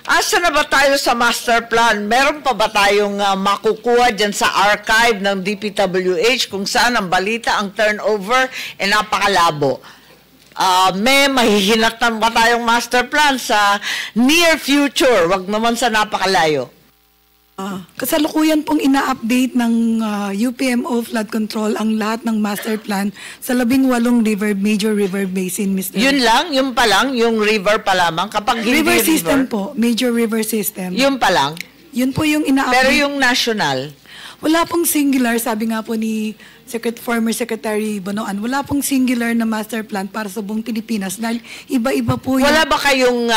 Asa na ba tayo sa master plan? Meron pa ba tayong makukuha dyan sa archive ng DPWH kung saan ang balita, ang turnover, napakalabo? May mahihinatan ba tayong master plan sa near future? Wag naman sa napakalayo. Kasalukuyan pong ina-update ng UPMO Flood Control ang lahat ng master plan sa 18 major river basin, Mr. Yun lang? Yung pa lang? Yung river pa lamang? Kapag hindi River system po, major river system. Yun pa lang? Yun po yung ina-update. Pero yung national? Wala pong singular, sabi nga po ni former Secretary Bonoan, wala pong singular na master plan para sa buong Pilipinas dahil iba-iba po yung... Wala ba kayong,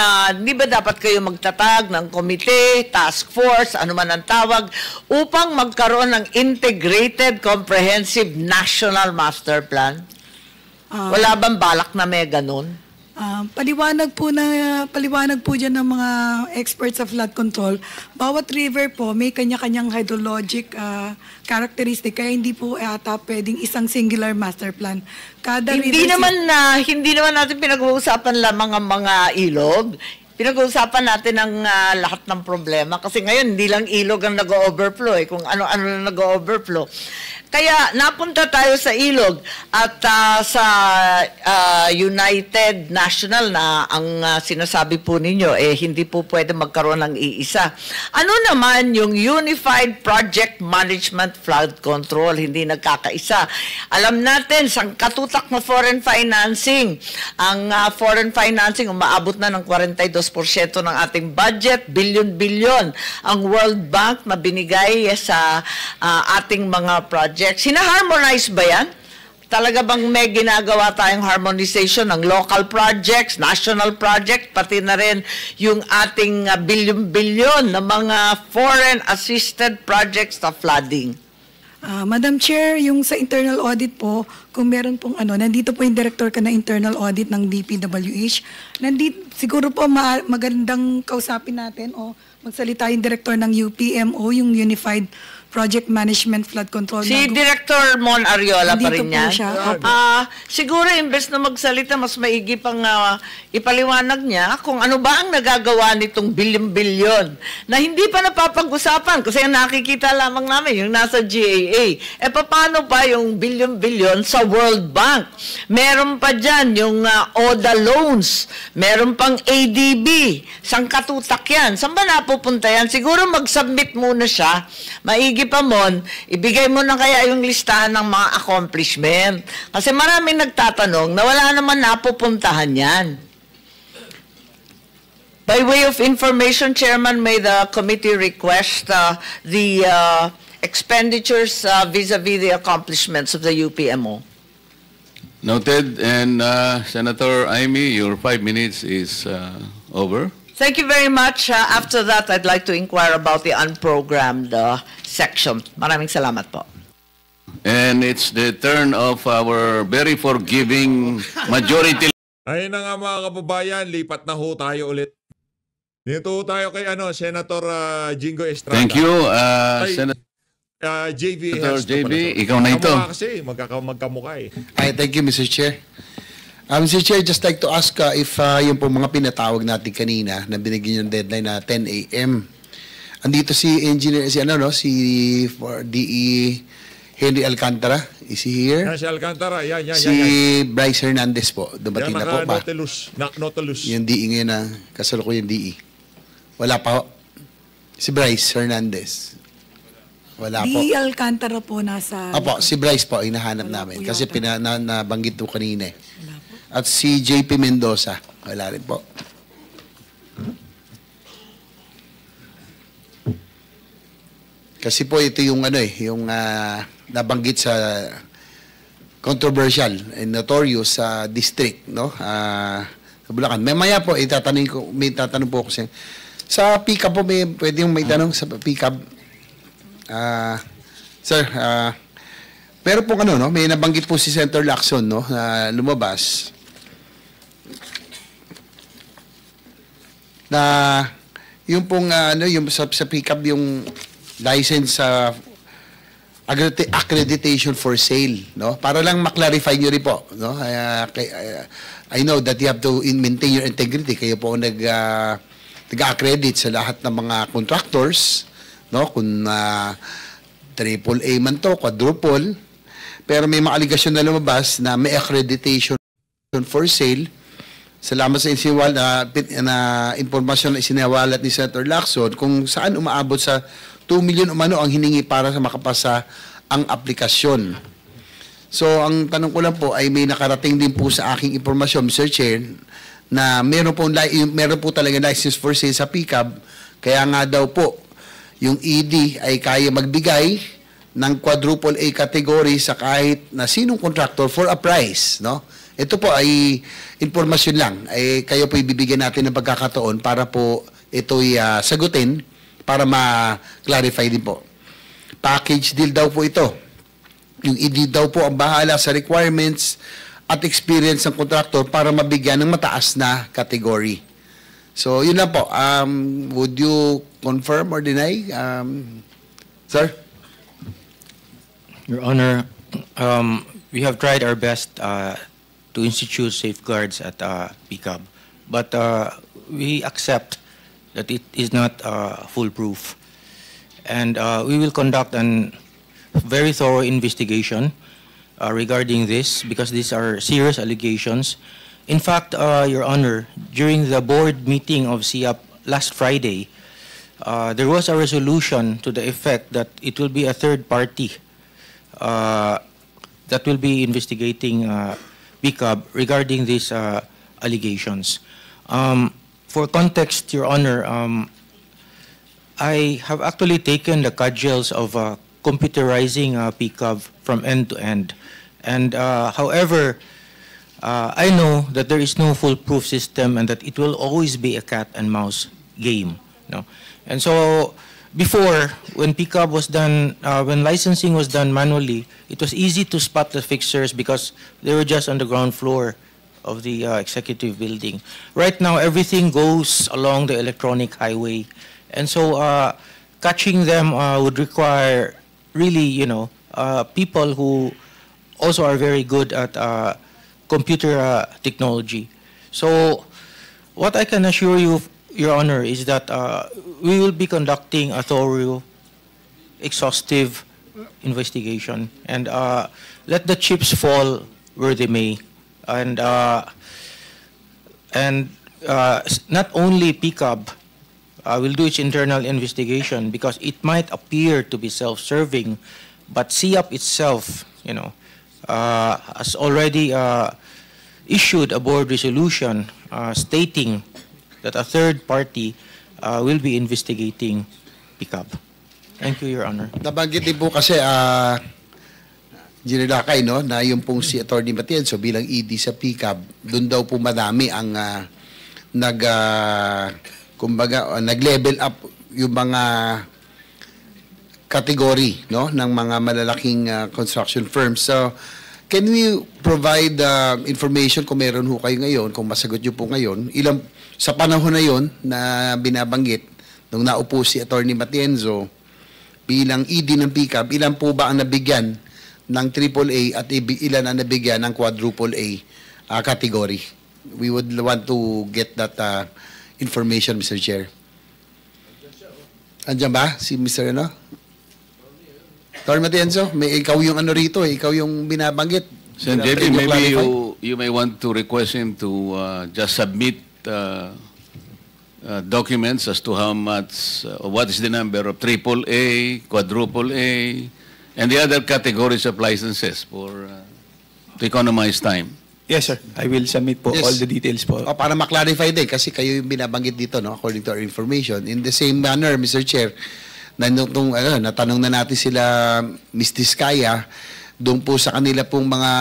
di ba dapat kayo magtatag ng komite, task force, ano man ang tawag, upang magkaroon ng integrated, comprehensive national master plan? Wala bang balak na may ganun? Paliwanag po dyan ng mga experts sa flood control. Bawat river po may kanya-kanyang hydrologic characteristic kaya hindi po ata pwedeng isang singular master plan. Hindi naman natin pinag-uusapan lamang ang mga ilog. Pinag-uusapan natin ang lahat ng problema kasi ngayon hindi lang ilog ang nag-overflow kung ano-ano na nag-overflow. Kaya napunta tayo sa ilog at sa United National na ang sinasabi po ninyo hindi po pwede magkaroon ng iisa. Ano naman yung Unified Project Management Flood Control, hindi nagkakaisa. Alam natin, sangkatutak na foreign financing. Ang foreign financing umaabot na ng 42% ng ating budget, bilyon-bilyon ang World Bank na binigay sa ating mga projects. Sina-harmonize ba yan? Talaga bang may ginagawa tayong harmonization ng local projects, national projects, pati na rin yung ating bilyon-bilyon na mga foreign assisted projects sa flooding? Madam Chair, yung sa internal audit po, kung meron pong nandito po yung director ka na internal audit ng DPWH. Siguro po magandang kausapin natin o magsalita yung director ng UPMO, yung Unified Project Management Flood Control. Si Director Mon Ariola pa rin yan. Siguro imbes na magsalita, mas maigi pang ipaliwanag niya kung ano ba ang nagagawa nitong bilyon-bilyon na hindi pa napapag-usapan kasi nakikita lamang namin yung nasa GAA. Paano pa yung bilyon-bilyon sa World Bank? Meron pa dyan yung ODA loans. Meron pang ADB. Sangkatutak yan. Saan ba napupunta yan? Siguro mag-submit muna siya. Maigi pa mon, ibigay mo na kaya yung listahan ng mga accomplishment. Kasi maraming nagtatanong na wala naman napupuntahan yan. By way of information, Chairman, may the committee request the expenditures vis-a-vis the accomplishments of the UPMO. Noted. And Senator Amy, your 5 minutes is over. Thank you very much. After that, I'd like to inquire about the unprogrammed section. Maraming salamat po. And it's the turn of our very forgiving majority. Ayun na nga mga kababayan, lipat na ho tayo ulit. Dito tayo kay Senator Jingo Estrada. Thank you, Senator JV. Senator JV, ikaw na ito. Kasi magkamukha Thank you, Mr. Chair. Mr. Chair, just like to ask if yung po mga pinatawag natin kanina na binigyan yung deadline na 10 a.m. Andito si engineer, si DE Henry Alcantara. Is he here? Si Alcantara, yan. Si Bryce Hernandez po. Dumating na po ba? Nautilus. Yung DE ngayon na kasalukuyan yung DE. Wala pa ho. Si Bryce Hernandez. Wala po. DE Alcantara po nasa... Opo, si Bryce po, hinahanap namin. Kasi nabanggit po kanina eh. At si JP Mendoza, wala rin po. Kasi po ito yung yung nabanggit sa controversial and notorious sa district, no? Sa Bulacan. Mamaya po may tatanong po ako sa pick-up po pwede yung may tanong sa pick-up. Sir, pero po may nabanggit po si Senator Lacson, no, na lumabas na yung pong yung sa pick-up yung license sa accreditation for sale, no, para lang ma-clarify niyo rin po, no. I know that you have to maintain your integrity. Kayo po nag-accredit sa lahat ng mga contractors, no, kung triple A man to, quadruple, pero may mga aligasyon na lumabas na may accreditation for sale. Salamat sa na impormasyon na isinawalat ni Senator Lacson kung saan umaabot sa 2 million umano ang hiningi para sa makapasa ang aplikasyon. So, ang tanong ko lang po ay may nakarating din po sa aking impormasyon, Mr. Chair, na meron po talaga license for sale sa PCAB, kaya nga daw po, yung ED ay kaya magbigay ng quadruple A category sa kahit na sinong contractor for a price, no? Ito po ay informasyon lang. Ay kayo po ibibigyan natin ng pagkakataon para po ito'y sagutin para ma-clarify din po. Package deal daw po ito. Yung ED daw po ang bahala sa requirements at experience ng contractor para mabigyan ng mataas na category. So, yun lang po. Would you confirm or deny? Sir? Your Honor, we have tried our best to institute safeguards at PCAB, but we accept that it is not foolproof. And we will conduct a very thorough investigation regarding this because these are serious allegations. In fact, Your Honor, during the board meeting of SIAP last Friday, there was a resolution to the effect that it will be a third party that will be investigating PCAB regarding these allegations. For context, Your Honor, I have actually taken the cudgels of computerizing PCAB from end to end. And however, I know that there is no foolproof system and that it will always be a cat and mouse game. No? And so before, when PCAB was done, when licensing was done manually, it was easy to spot the fixers because they were just on the ground floor of the executive building. Right now, everything goes along the electronic highway. And so catching them would require really, people who also are very good at computer technology. So what I can assure you, Your Honor, is that we will be conducting a thorough, exhaustive investigation and let the chips fall where they may. And not only PCAB will do its internal investigation because it might appear to be self-serving, but SIAP itself, has already issued a board resolution stating that a third party will be investigating PCAB. Thank you, Your Honor. Nabanggit din po kasi, Ginilakay, no, na yung pong si Atty. Matienzo bilang ED sa PCAB, doon daw po madami ang nag-level up yung mga category, no, ng mga malalaking construction firms. So, can we provide information kung meron ho kayo ngayon, kung masagot nyo po ngayon, sa panahon na yon na binabanggit, nung naupo si Atty. Matienzo bilang ED ng PCAB, ilan po ba ang nabigyan ng AAA at ilan ang nabigyan ng quadruple A category? We would want to get that information, Mr. Chair. Andiyan ba si Mr. Atty. Matienzo, ikaw yung rito, ikaw yung binabanggit. Sen. JB, maybe you may want to request him to just submit documents as to how much, what is the number of AAA, quadruple A, and the other categories of licenses for to economize time. Yes, sir. I will submit po all the details po. Para ma-clarify din, kasi kayo yung binabanggit dito, no, according to our information. In the same manner, Mr. Chair, natanong na natin sila, Ms. Diskaya, doon po sa kanila pong mga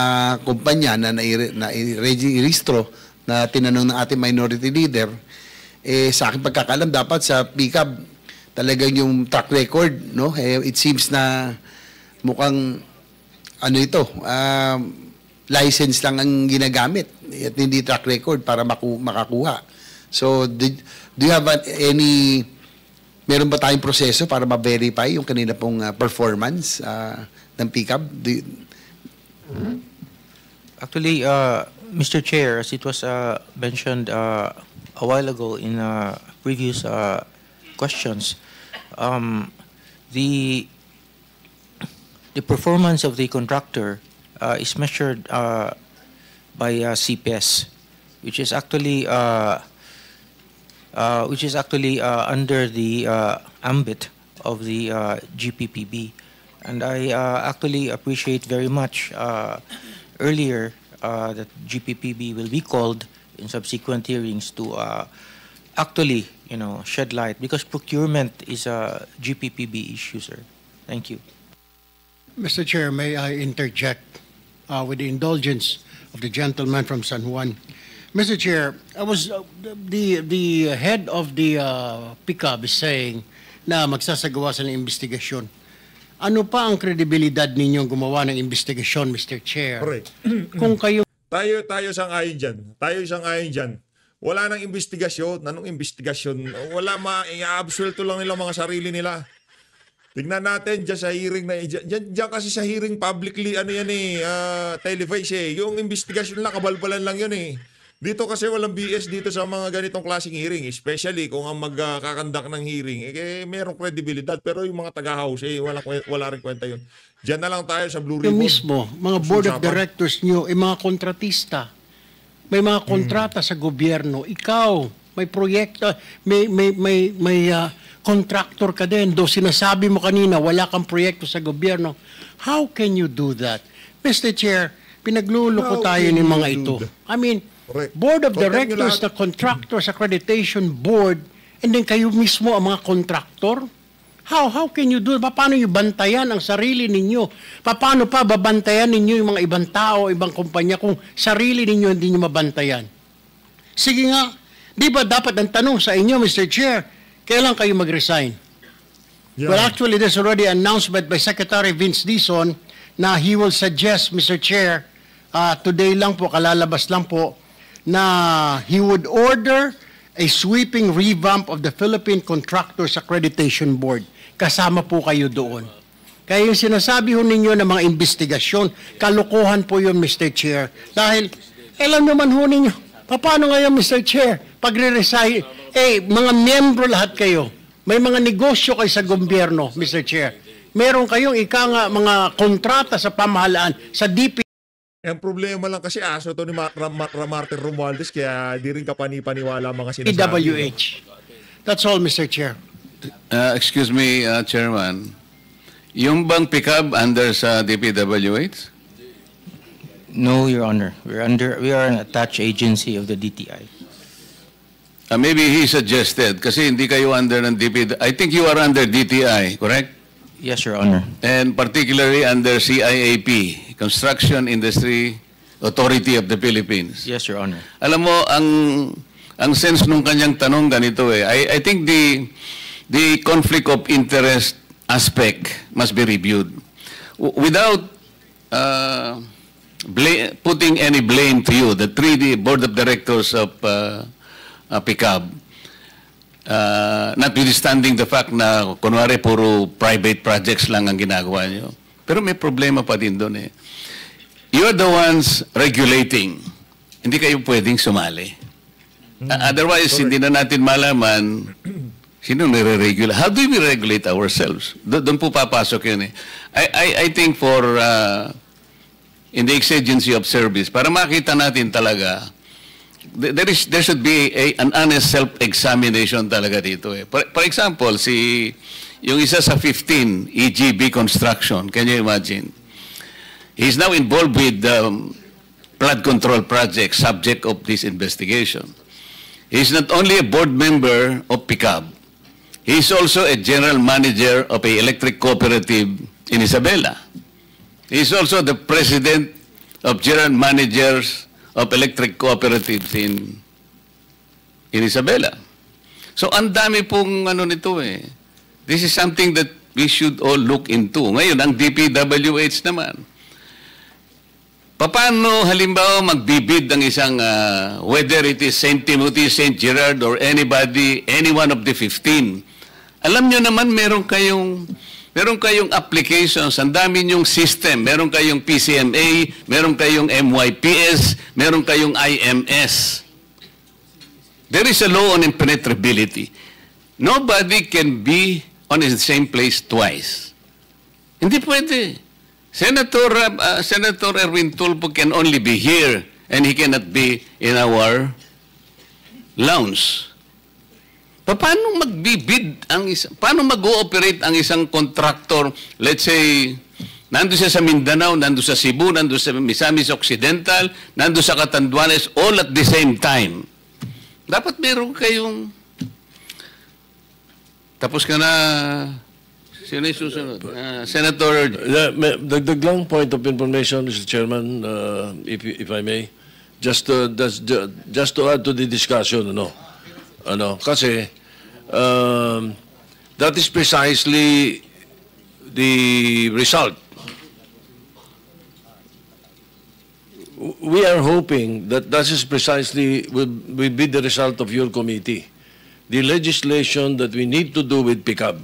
kumpanya na i-registro na tinanong ng ating minority leader, sa aking pagkakalam, dapat sa PCAB, talagang yung track record, no? It seems na mukhang license lang ang ginagamit at hindi track record para makakuha. So, do you have meron ba tayong proseso para ma-verify yung kanila pong performance ng PCAB? Actually, Mr. Chair, as it was mentioned a while ago in previous questions, the performance of the contractor is measured by CPS, which is actually under the ambit of the GPPB. And I actually appreciate very much earlier that GPPB will be called in subsequent hearings to actually, shed light, because procurement is a GPPB issue, sir. Thank you. Mr. Chair, may I interject with the indulgence of the gentleman from San Juan? Mr. Chair, I was the head of the PICAB is saying na magsasagawa sa ng investigasyon. Ano pa ang kredibilidad ninyong gumawa ng investigasyon, Mr. Chair? Correct. Kung kayo Tayo sang-ayon dyan. Tayo sang-ayon dyan. Wala nang investigasyon. Anong investigasyon? Wala i-absuelto lang nila mga sarili nila. Tignan natin dyan sa hearing na dyan kasi sa hearing publicly televised yung investigasyon lang, kabalbalan lang yun eh. Dito kasi walang BS dito sa mga ganitong klaseng hearing, especially kung ang magkakandak ng hearing merong kredibilidad, pero yung mga taga-house wala rin kwenta yun. Diyan na lang tayo sa Blue Ribbon. Yung mismo, mga board of directors nyo, mga kontratista, may mga kontrata sa gobyerno, ikaw, may proyekto, may contractor ka din, do sinasabi mo kanina, wala kang proyekto sa gobyerno. How can you do that? Mr. Chair, pinagluloko tayo ng mga ito. I mean, board of directors, the contractors accreditation board, and then kayo mismo ang mga contractor? How can you do it? Paano nyo bantayan ang sarili ninyo? Paano pa babantayan ninyo yung mga ibang tao, ibang kumpanya kung sarili ninyo hindi nyo mabantayan? Sige nga, di ba dapat ang tanong sa inyo, Mr. Chair, kailan kayo mag-resign? Yeah. Well, actually, there's already an announcement by Secretary Vince Dizon na he will suggest, Mr. Chair, today lang po, kalalabas lang po, na he would order a sweeping revamp of the Philippine Contractors Accreditation Board. Kasama po kayo doon. Kaya yung sinasabi ho ninyo ng mga investigasyon, kalokohan po yun, Mr. Chair. Dahil, alam naman ho ninyo, paano ngayon, Mr. Chair, pagre-resign, mga miyembro lahat kayo. May mga negosyo kayo sa gobyerno, Mr. Chair. Meron kayong mga kontrata sa pamahalaan, sa DP. Ang problema lang kasi aso to ni Martin Romualdez, kaya di rin kapani-paniwala mga sinasabi. DPWH. That's all, Mr. Chair. Excuse me, Chairman. Yung bang PICAB under sa DPWH? No, Your Honor. We are an attached agency of the DTI. Maybe he suggested, kasi hindi kayo under ng DPWH. I think you are under DTI, correct? Yes, Your Honor. And particularly under CIAP, Construction Industry Authority of the Philippines. Yes, Your Honor. Alam mo, ang sense nung kanyang tanong ganito I think the conflict of interest aspect must be reviewed. Without putting any blame to you, the 3D Board of Directors of PICAB, notwithstanding the fact na kunwari puro private projects lang ang ginagawa nyo. Pero may problema pa din doon You are the ones regulating. Hindi kayo pwedeng sumali. Otherwise, hindi na natin malaman sino nire-regulate. How do we regulate ourselves? Doon po papasok yun I think for in the exigency of service, para makita natin talaga, there should be an honest self-examination talaga dito For example, yung isa sa 15, EGB Construction, can you imagine? He's now involved with flood control project, subject of this investigation. He's not only a board member of PICAB, he's also a general manager of an electric cooperative in Isabela. He's also the president of general managers of electric cooperatives in Isabela. So, ang dami pong nito This is something that we should all look into. Ngayon, ang DPWH naman. Paano halimbawa magbibid ang isang, whether it is St. Timothy, St. Gerard, or anybody, any one of the 15. Alam nyo naman, meron kayong applications, ang dami nyong system, meron kayong PCMA, meron kayong MYPS, meron kayong IMS. There is a law on impenetrability. Nobody can be on the same place twice. Hindi pwede. Senator Erwin Tulfo can only be here and he cannot be in our lounge. Paano magbibid paano mag-ooperate ang isang contractor, let's say, nando siya sa Mindanao, nando sa Cebu, nando sa Misamis Occidental, nando sa Catanduanes, all at the same time. Dapat meron kayong... Tapos ka na... Sino yung susunod? Senator... Dagdag lang point of information, Mr. Chairman, if I may. Just to add to the discussion, kasi that is precisely the result. We are hoping that is precisely will be the result of your committee. The legislation that we need to do with PICAB.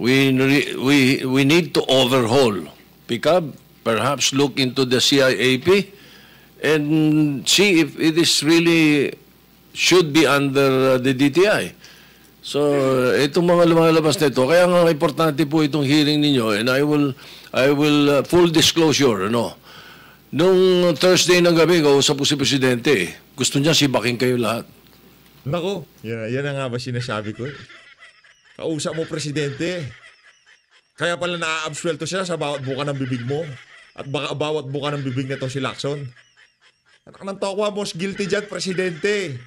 We need to overhaul PICAB, perhaps look into the CIAP, and see if it is really should be under the DTI. So, itong mga lumalabas na ito, kaya nga importante po itong hearing ninyo, and I will full disclosure, Nung Thursday ng gabi, kausap ko si Presidente, gusto niya sibaking kayo lahat. Nako, yan na nga ba sinasabi ko? Kausap mo, Presidente. Kaya pala na-absuelto siya sa bawat buka ng bibig mo. At baka bawat buka ng bibig nito si Lacson. Anak ng tokwa, most guilty dyan, Presidente.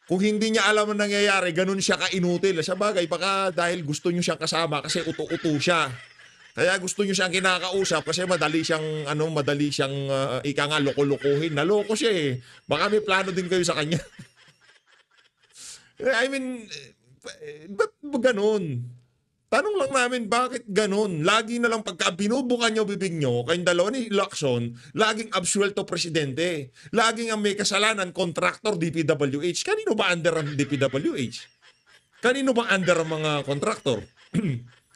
Kung hindi niya alam ang nangyayari, ganun siya ka-inutil. Sa bagay, baka dahil gusto niyo siyang kasama kasi uto-uto siya. Kaya gusto niyo siyang kinakausap kasi madali siyang ika nga loko-lokohin. Naloko siya eh. Baka may plano din kayo sa kanya. I mean, ba't ganun? Tanong lang namin, bakit ganun? Lagi na lang pagka binubukan niyo bibig niyo, kayong dalawa ni Lacson, laging absuelto Presidente. Laging ang may kasalanan, contractor, DPWH. Kanino ba under ang DPWH? Kanino ba under ang mga contractor?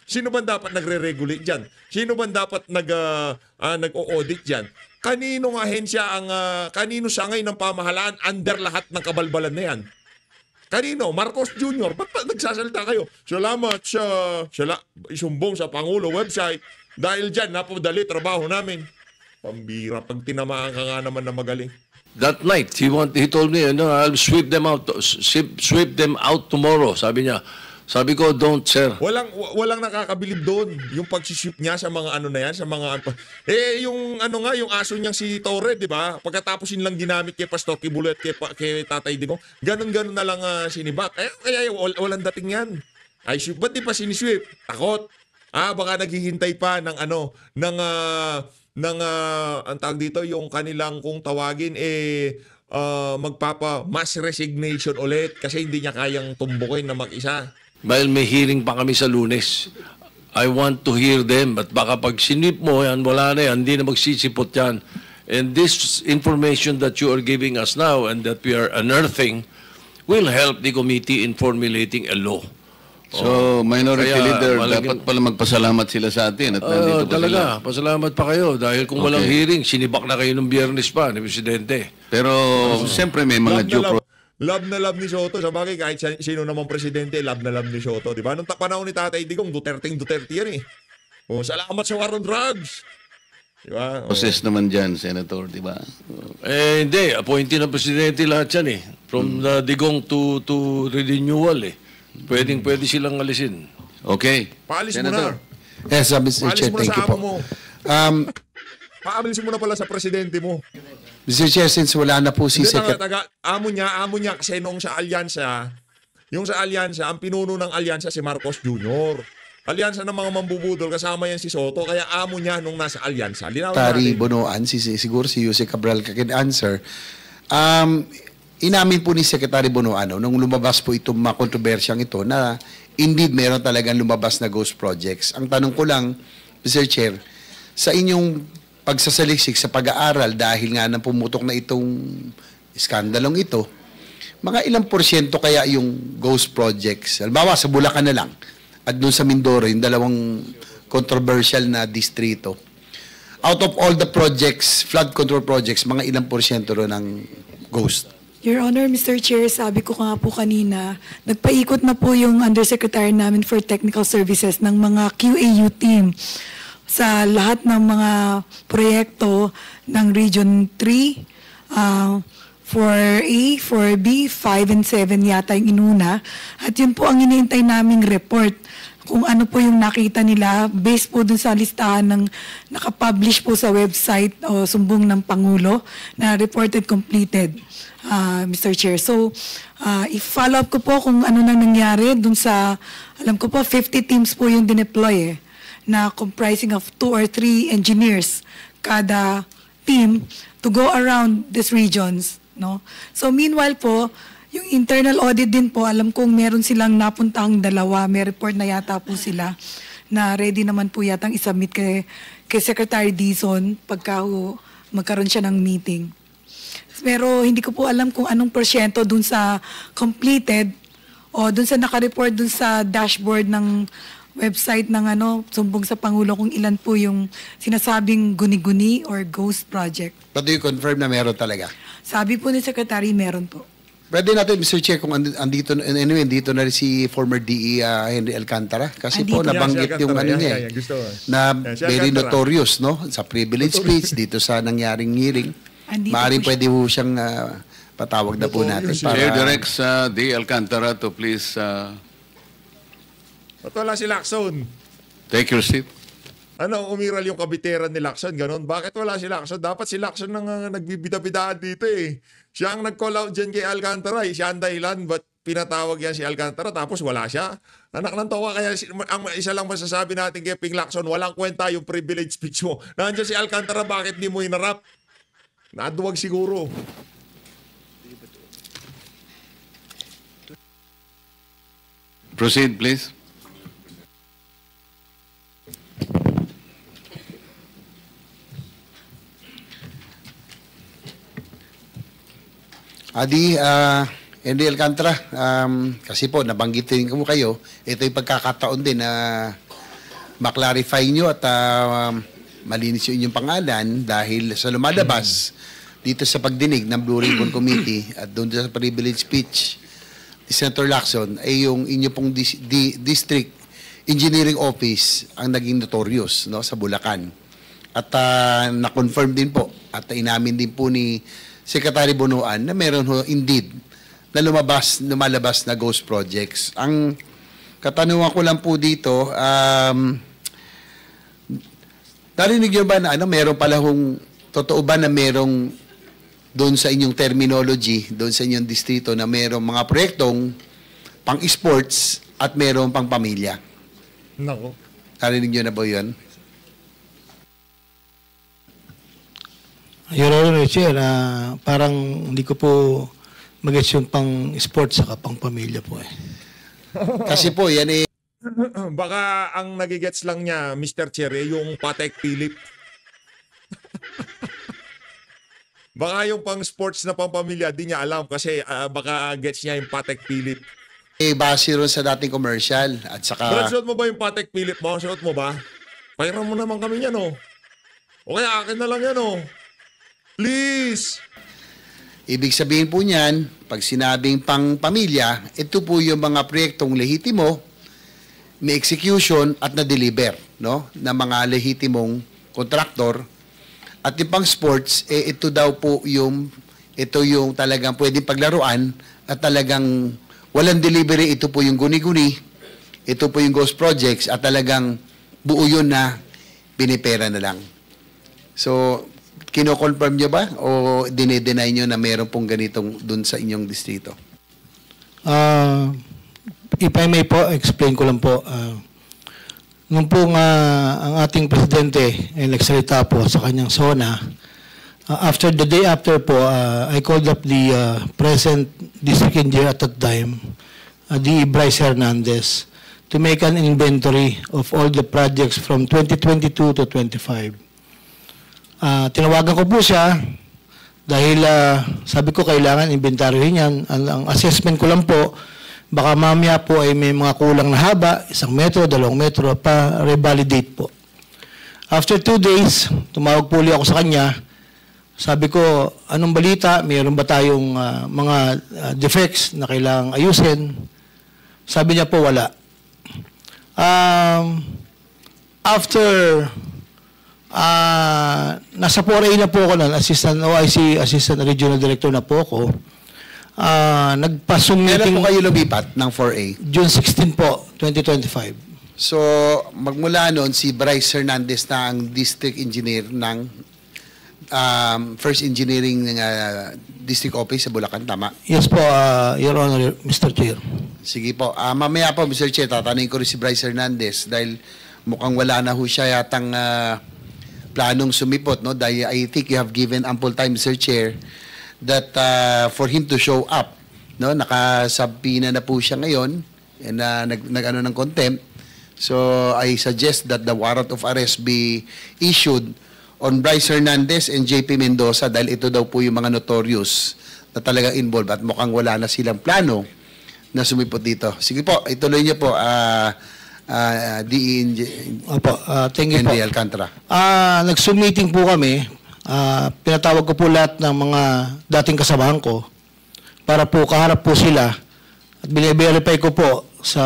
Sino ba dapat nagre-regulate dyan? Sino ba dapat nag-o-audit dyan? Kaninong ahensya kanino sangay ng pamahalaan under lahat ng kabalbalan na yan? Kanino? Marcos Jr. Ba't nagsasalita kayo? Salamat sa isumbong sa Pangulo website. Dahil dyan, napadali trabaho namin. Pambira, pag tinamaan ka nga naman na magaling. That night, he told me, I'll sweep them out tomorrow. Sabi niya. Sabi ko, don't, sir. Walang nakakabilib doon. Yung pagsisweep niya sa mga na yan, sa mga... yung yung aso niyang si Torre, di ba? Pagkatapos yun lang ginamit kay Pastor Kibulet, kay Tatay Digong, ganun-ganun na lang sinibak. Kaya walang dating yan. Ay, ba't di pa sinisweep? Takot. Baka naghihintay pa ng ang tawag dito, yung kanilang kung tawagin, magpapa-mass resignation ulit kasi hindi niya kayang tumbukin na mag-isa. Dahil may hearing pa kami sa Lunes. I want to hear them. But baka pag sinip mo yan, wala na yan, hindi na magsisipot yan. And this information that you are giving us now and that we are unearthing will help the committee in formulating a law. So, Minority Leader, dapat pala magpasalamat sila sa atin at nandito pa talaga, sila. pasalamat pa kayo dahil kung walang hearing, sinibak na kayo ng Biyernes pa ni Presidente. Pero, siyempre may mga due Love na love ni Soto. Sa bagay, kahit sino namang presidente, love na love ni Soto. Diba? Nung panahon ni Tatay Digong, Duterte yan eh. Salamat sa war on drugs. Diba? Process naman dyan, Senator, diba? Hindi. Appointee ng presidente lahat yan eh. From Digong to renewal eh. Pwede silang alisin. Okay. Paalis mo na. Yes, Mr. Chair, thank you po. Paabilis mo na pala sa presidente mo. Mr. Chair, since wala na po si Secretary... Amo niya kasi nung sa alyansa, ang pinuno ng alyansa si Marcos Jr. Alyansa ng mga mambubudol, kasama yan si Soto, kaya amo niya nung nasa alyansa. Secretary Bonoan, siguro si Jose Cabral can answer. Inamin po ni Secretary Bonoan, nung lumabas po itong mga kontrobersyang ito, na indeed meron talagang lumabas na ghost projects. Ang tanong ko lang, Mr. Chair, sa inyong pagsasaliksik sa pag-aaral dahil nga nang pumutok na itong iskandalong ito, mga ilang porsyento kaya yung ghost projects? Halimbawa, sa Bulacan na lang at doon sa Mindoro, yung dalawang controversial na distrito. Out of all the projects, flood control projects, mga ilang porsyento ro ng ghost? Your Honor, Mr. Chair, sabi ko nga po kanina, nagpaikot na po yung Undersecretary namin for Technical Services ng mga QAU team sa lahat ng mga proyekto ng Region 3, 4A, 4B, 5 and 7 yata yung inuna. At yun po ang iniintay naming report kung ano po yung nakita nila based po dun sa listahan ng nakapublish po sa website o sumbong ng Pangulo na reported completed, Mr. Chair. So, i-follow up ko po kung ano na nangyari dun sa, alam ko po, 50 teams po yung dineploy na comprising of 2 or 3 engineers kada team to go around these regions. No? So meanwhile po, yung internal audit din po, alam kong meron silang napuntang 2, may report na yata po sila na ready naman po yatang isubmit kay Secretary Dizon pagka magkaroon siya ng meeting. Pero hindi ko po alam kung anong porsyento dun sa completed o dun sa nakareport dun sa dashboard ng website ng sumbong sa Pangulo kung ilan po yung sinasabing guni-guni or ghost project. But do you confirm na meron talaga? Sabi po ni Secretary, meron po. Pwede natin, Mr. Chair, kung andito na rin si former DE Henry Alcantara. Kasi po, nabanggit yung niya na very notorious, no? Sa privilege speech, dito sa nangyaring hearing. Maaaring pwede po siyang patawag na po natin. Chair directs DE Alcantara to please... Ba't wala si Lacson? Take your seat. Ano, umiral yung kabiteran ni Lacson, ganon? Bakit wala si Lacson? Dapat si Lacson nang nagbibida-bidaan dito eh. Siya ang nag-call out dyan kay Alcantara. Siya ang dahilan, ba't pinatawag yan si Alcantara tapos wala siya? Anak ng tawa, kaya ang isa lang masasabi natin kay Ping Lacson, walang kwenta yung privilege speech mo. Nandiyan si Alcantara, bakit di mo hinarap? Naduwag siguro. Proceed, please. Adi, Henry Alcantara, kasi po, nabanggitin ko kayo, ito yung pagkakataon din na maklarify nyo at malinis yung inyong pangalan dahil sa lumalabas dito sa pagdinig ng Blue Ribbon Committee at doon sa privilege speech ni Senator Lacson ay yung inyo pong District Engineering Office ang naging notorious, no, sa Bulacan. At na-confirm din po at inamin din po ni Secretary Bonoan na meron indeed na lumalabas na ghost projects. Ang katanungan ko lang po dito, narinig nyo ba na meron pala totoo ba na merong doon sa inyong terminology, doon sa inyong distrito na merong mga proyektong pang-sports at merong pang-pamilya? Nako. Narinig nyo na ba yun? Your Honor, Chair, parang hindi ko po mag-gets yung pang-sports saka pang-pamilya po eh. Kasi po, yan eh. Baka ang nagigets lang niya, Mr. Chair, yung Patek Philip. Baka yung pang-sports na pang-pamilya, di niya alam kasi baka gets niya yung Patek Philip. Eh, base ron sa dating commercial at saka... Brad, suot mo ba yung Patek Philip mo? Suot mo ba? Pahiram mo naman kami yan, oh. O kaya akin na lang yan, oh. Please! Ibig sabihin po niyan, pag sinabing pang-pamilya, ito po yung mga proyektong lehitimo, may execution at na-deliver, no? Na mga lehitimong kontraktor. At yung pang-sports, ito daw po yung talagang pwedeng paglaruan at talagang walang delivery. Ito po yung guni-guni, ito po yung ghost projects at talagang buo yun na pinipera na lang. So, kino-confirm nyo ba o dinedeny nyo na meron pong ganitong dun sa inyong distrito? If I may po, explain ko lang po. Nung po ang ating presidente ay nagsalita po sa kanyang SONA, the day after po, I called up the present district engineer at that time, the Bryce Hernandez, to make an inventory of all the projects from 2022 to 25. Tinawagan ko po siya dahil sabi ko kailangan inventaryohin yan. Ang assessment ko lang po, baka mamaya po ay may mga kulang na haba, 1 metro, 2 metro, pa revalidate po. After 2 days, tumawag po ulit ako sa kanya. Sabi ko, anong balita? Mayroon ba tayong mga defects na kailangang ayusin? Sabi niya po, wala. After Nasa 4A na po ako noon, Assistant OIC, Assistant Regional Director na po ako. Nagpa-Zoom meeting. Kailan po kayo lumipat ng 4A? June 16 po, 2025. So, magmula noon, si Bryce Hernandez na ang District Engineer ng First Engineering District Office sa Bulacan, tama? Yes po, Your Honor, Mr. Chair. Sige po. Mamaya po, Mr. Chair, tatanungin ko rin si Bryce Hernandez dahil mukhang wala na ho siya yatang planong sumipot, no? Dahil I think you have given ample time, Mr. Chair, that for him to show up, no? Nakasabpina na po siya ngayon and nag-ano ng contempt. So I suggest that the warrant of arrest be issued on Bryce Hernandez and JP Mendoza dahil ito daw po yung mga notorious na talagang involved at mukhang wala na silang plano na sumipot dito. Sige po, ituloy niyo po, thank you po. Alcantara. Nag-Zoom meeting po kami. Pinatawag ko po lahat ng mga dating kasamahan ko para po kaharap po sila at bine-verify ko po sa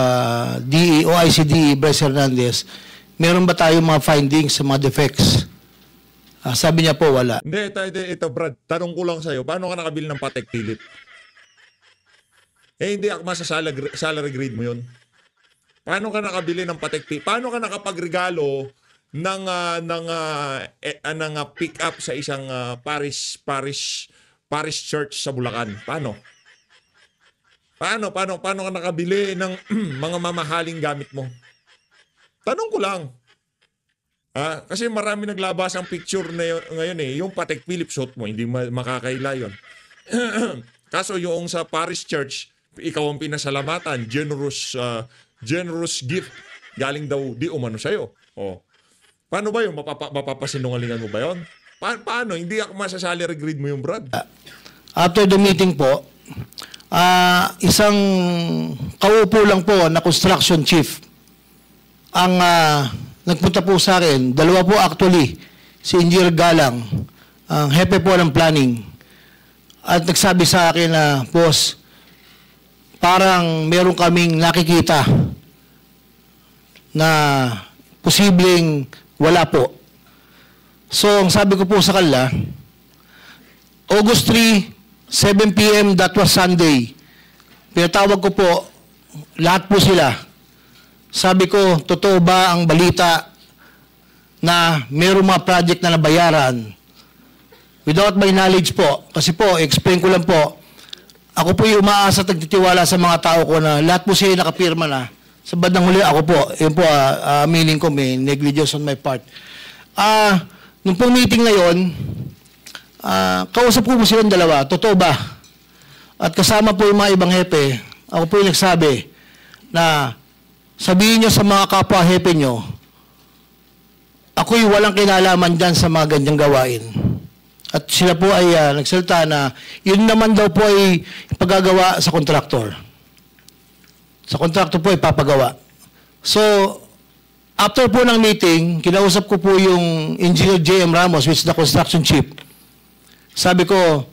DE o ICDE Bryce Hernandez, meron ba tayong mga findings sa mga defects? Sabi niya po wala. Hindi, ito Brad, tanong ko lang sa'yo, paano ka nakabili ng Patek Philippe? Hindi akma sa salary grade mo yun. Paano ka nakabili ng Patek Philippe? Paano ka nakapagregalo ng pick up sa isang parish church sa Bulacan? Paano ka nakabili ng mga mamahaling gamit mo? Tanong ko lang. Kasi marami naglabas ang picture na ngayon yung Patek Philippe suit mo, hindi makakaila yun. Kaso yung sa parish church, ikaw ang pinasalamatan, generous gift galing daw di umano sa'yo. Paano ba yun? Mapapasinungalingan mo ba yun? Paano? Hindi ako masasalary grade mo yung Brad. After the meeting po, isang kaupo lang po na construction chief ang nagpunta po sa akin. Dalawa po actually, si Engineer Galang, ang hepe po ng planning. At nagsabi sa akin na, boss, parang meron kaming nakikita na posibleng wala po. So, ang sabi ko po sa kanila, August 3, 7 p.m., that was Sunday. Pinatawag ko po, lahat po sila. Sabi ko, totoo ba ang balita na mayroong mga project na nabayaran? Without my knowledge po, kasi po, explain ko lang po, ako po yung umaasa at nagtitiwala sa mga tao ko na lahat po sila nakapirma na. Sa bandang huli, ako po, yun po, meaning ko may negligence on my part. Nung pong meeting na yun, kausap ko silang dalawa, totoo ba? At kasama po yung mga ibang hepe, ako po yung nagsabi na sabihin nyo sa mga kapwa hepe nyo, ako'y walang kinalaman dyan sa mga ganyang gawain. At sila po ay nagsalita na yun naman daw po ay ipagagawa sa kontraktor. Sa kontraktor po ay papagawa. So, after po ng meeting, kinausap ko po yung Engineer J.M. Ramos, which is the construction chief. Sabi ko,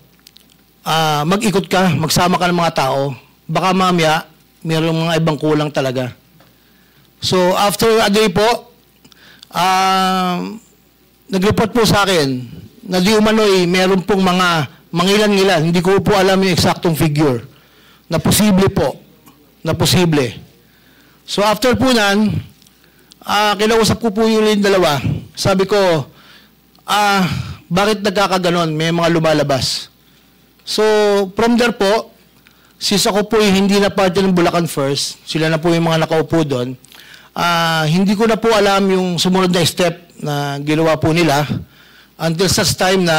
mag-ikot ka, magsama ka ng mga tao, baka mamaya, mayroong mga ibang kulang talaga. So, after a day po, nag-report po sa akin na di umano'y meron pong mga mangilan-ngilan, hindi ko po alam yung eksaktong figure, na posible po, na posible. So, after po nan, kinausap ko po yung dalawa. Sabi ko, bakit nagkakaganon? May mga lumalabas. So, from there po, since ako po hindi na party ng Bulacan First, sila na po yung mga nakaupo doon, hindi ko na po alam yung sumunod na step na ginawa po nila until such time na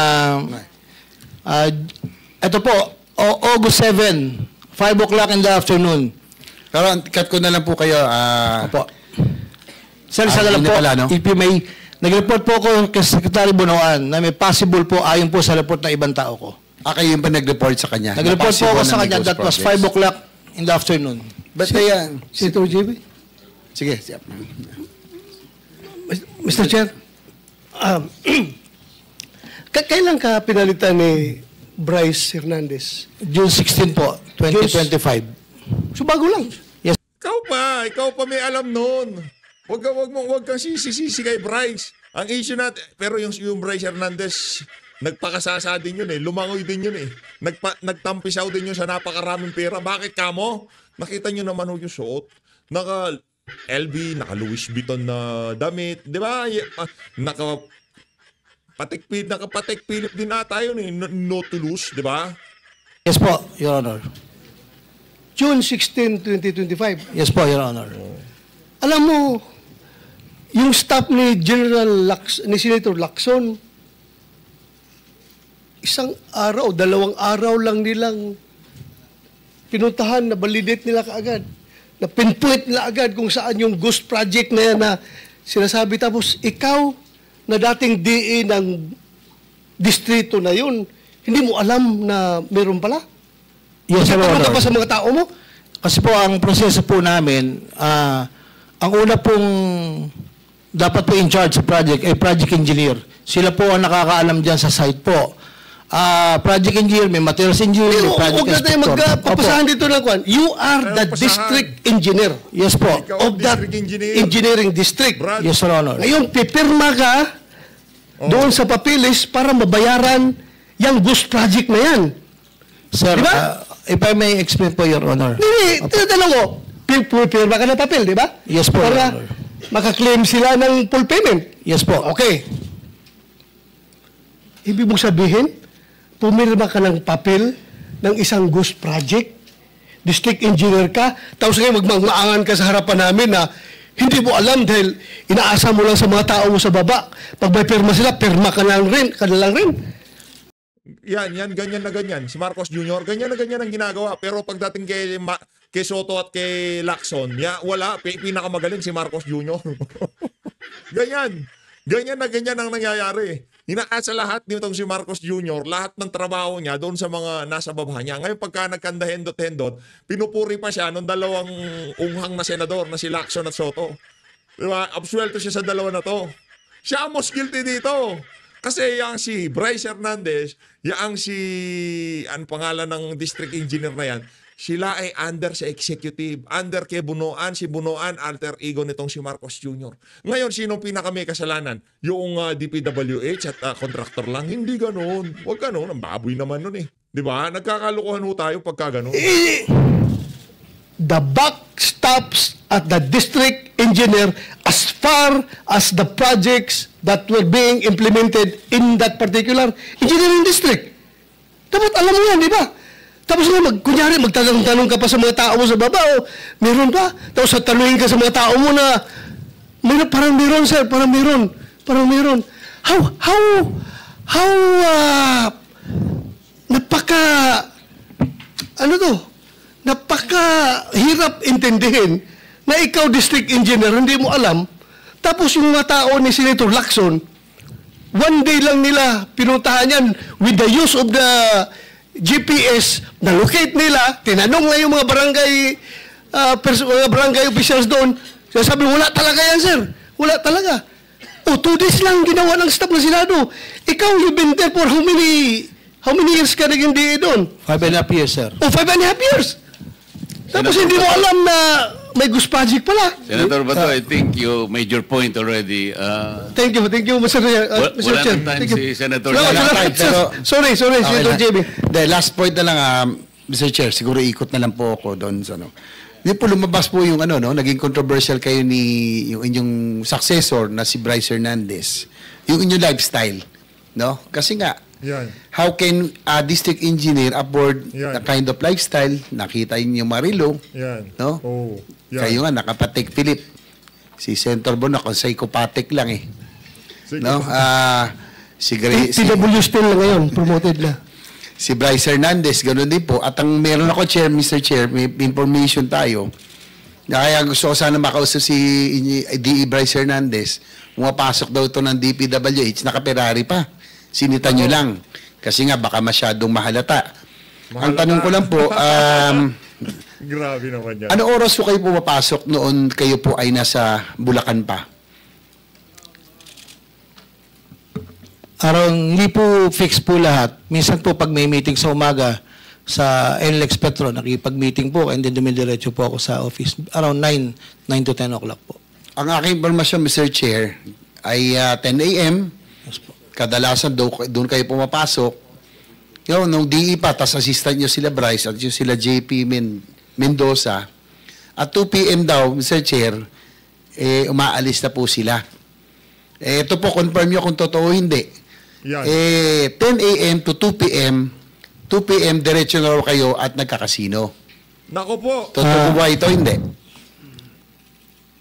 ito po, August 7, 5 o'clock in the afternoon. Pero cut ko na lang po kayo. Opo. Sir, isa na lang po, if you may, nag-report po ako kay Secretary Bunoan na may possible po ayon po sa report ng ibang tao ko. Kayo yung pa nag-report sa kanya? Nag-report po ako sa kanya, that was 5 o'clock in the afternoon. But kaya... Senator JB? Sige. Mr. Chair, kailan ka pinalitan ni Bryce Hernandez? June 16 po, 2025. So bago lang. Yes. Ikaw pa may alam noon. Huwag kang sisi kay Bryce. Ang issue natin, pero yung Bryce Hernandez, nagpakasasa din yun eh. Lumangoy din yun eh. Nagtampisaw din yun sa napakaraming pera. Bakit kamo? Nakita nyo naman yung suot. Naka LV, naka Louis Vuitton na damit. Di ba? Naka Patek Philip din ata yun eh. No to lose, di ba? Yes po, Your Honor. June 16, 2025. Yes po, Your Honor. Alam mo, yung staff ni ni Senator Lacson, isang araw, 2 araw lang nilang pinuntahan, na validate nila kaagad, na pinpoint nila agad kung saan yung ghost project na yan na sinasabi. Tapos ikaw, na dating DE ng distrito na yun, hindi mo alam na meron pala? Yes, Your Honor. Ka pa sa mga tao mo? Kasi po, ang proseso po namin, ang una pong dapat po in charge sa project ay project engineer. Sila po ang nakakaalam dyan sa site po. Project engineer, may materials engineer, may project inspector. Huwag na tayo magpapasahan dito ng kwan. You are the district engineer. Yes po. Of that engineering district. Yes, Your Honor. Ngayon, pipirma ka doon sa papilis para mabayaran yung ghost project na yan. Sir, diba? If I may explain po, Your Honor. Hindi, tinatanong ko, pipirma ka ng papel, di ba? Yes po, para Your Honor. Makaklaim sila ng full payment. Yes po. Okay. Ibig mong sabihin, pumirma ka ng papel ng isang ghost project, district engineer ka, tapos ngayon magmamaangan ka sa harapan namin na hindi mo alam dahil inaasa mo lang sa mga tao mo sa baba. Pag may pirma sila, pirma ka na lang rin. Yan, ganyan na ganyan. Si Marcos Jr., ganyan na ganyan ang ginagawa. Pero pagdating kay Soto at kay Lacson, wala. Pinakamagaling si Marcos Jr. Ganyan. Ganyan na ganyan ang nangyayari. Inaasa lahat nitong si Marcos Jr., lahat ng trabaho niya doon sa mga nasa baba niya. Ngayon pagka nagkanda-hendot-hendot, pinupuri pa siya ng 2 unghang na senador na si Lacson at Soto. Diba? Absuelto siya sa 2 na to. Siya ang most guilty dito. Kasi yung si Bryce Hernandez, yung si, pangalan ng district engineer na yan, sila ay under sa executive, under kay Bunoan, si Bunoan, alter ego nitong si Marcos Jr. Ngayon, sino pinaka-may kasalanan? Yung DPWH at contractor lang? Hindi ganun. Huwag ganun. Ang baboy naman nun eh. Di ba? Nagkakalukuhan ho tayo pagka ganun. The buck stops at the district engineer as far as the projects that were being implemented in that particular engineering district. Dapat alam mo yan, di ba? Tapos nga, kunyari, magtatanong ka pa sa mga tao mo sa baba, meron ba? Tapos tanungin ka sa mga tao mo na, parang meron, sir, parang meron. Napaka-hirap intindihin na ikaw, district engineer, hindi mo alam. Tapos yung mga tao ni Senator Lacson, one day lang nila pinuntahan yan with the use of the GPS, na-locate nila, tinanong na yung mga barangay officials doon. Sabi, wala talaga yan, sir. Wala talaga. 2 days lang ginawa ng staff ng Senado. Ikaw, you've been there for how many years ka naging DA doon? 5.5 years, sir. 5.5 years. Tapos hindi mo alam na may ghost project pala. Senator Bato, I think you made your point already. Thank you, Mr. Chair. Wala ng time si Senator. Sorry, Senator JB. The last point na lang, Mr. Chair, siguro ikot na lang po ako doon sa Hindi po lumabas po yung naging controversial kayo ni yung inyong successor na si Bryce Hernandez. Yung inyong lifestyle, no? Kasi nga, how can a district engineer afford the kind of lifestyle? Nakita niyo Marilo, no? Kayo nga, nakapatek Philip. Si Senator Bon, psychopathic lang eh. No? TW still na ngayon, promoted na. Si Bryce Hernandez, ganoon din po. At ang meron ako, Mr. Chair, may information tayo. Kaya gusto ko sana makausap si DE Bryce Hernandez. Pumapasok daw ito ng DPWH, naka-Ferrari pa. Sinita nyo lang. Kasi nga, baka masyadong mahalata. Ang tanong ko lang po, grabe naman yan. Ano oras po kayo pumapasok noon kayo po ay nasa Bulacan pa? Hindi po fix po lahat. Minsan po pag may meeting sa umaga sa NLEX Petro, nakipag-meeting po and then dumidiretso po ako sa office around 9 to 10 o'clock po. Ang aking informasyon, Mr. Chair, ay 10 a.m. Kadalasan doon kayo pumapasok. Nung DE pa, tas assistant nyo sila Bryce at yung sila JP Mendoza. At 2 p.m. daw, Mr. Chair, umaalis na po sila. Ito po, confirm nyo kung totoo o hindi. 10 a.m. to 2 p.m., 2 p.m. diretso na raw kayo at nagkakasino. Nako po. Totoo ba ito? Hindi.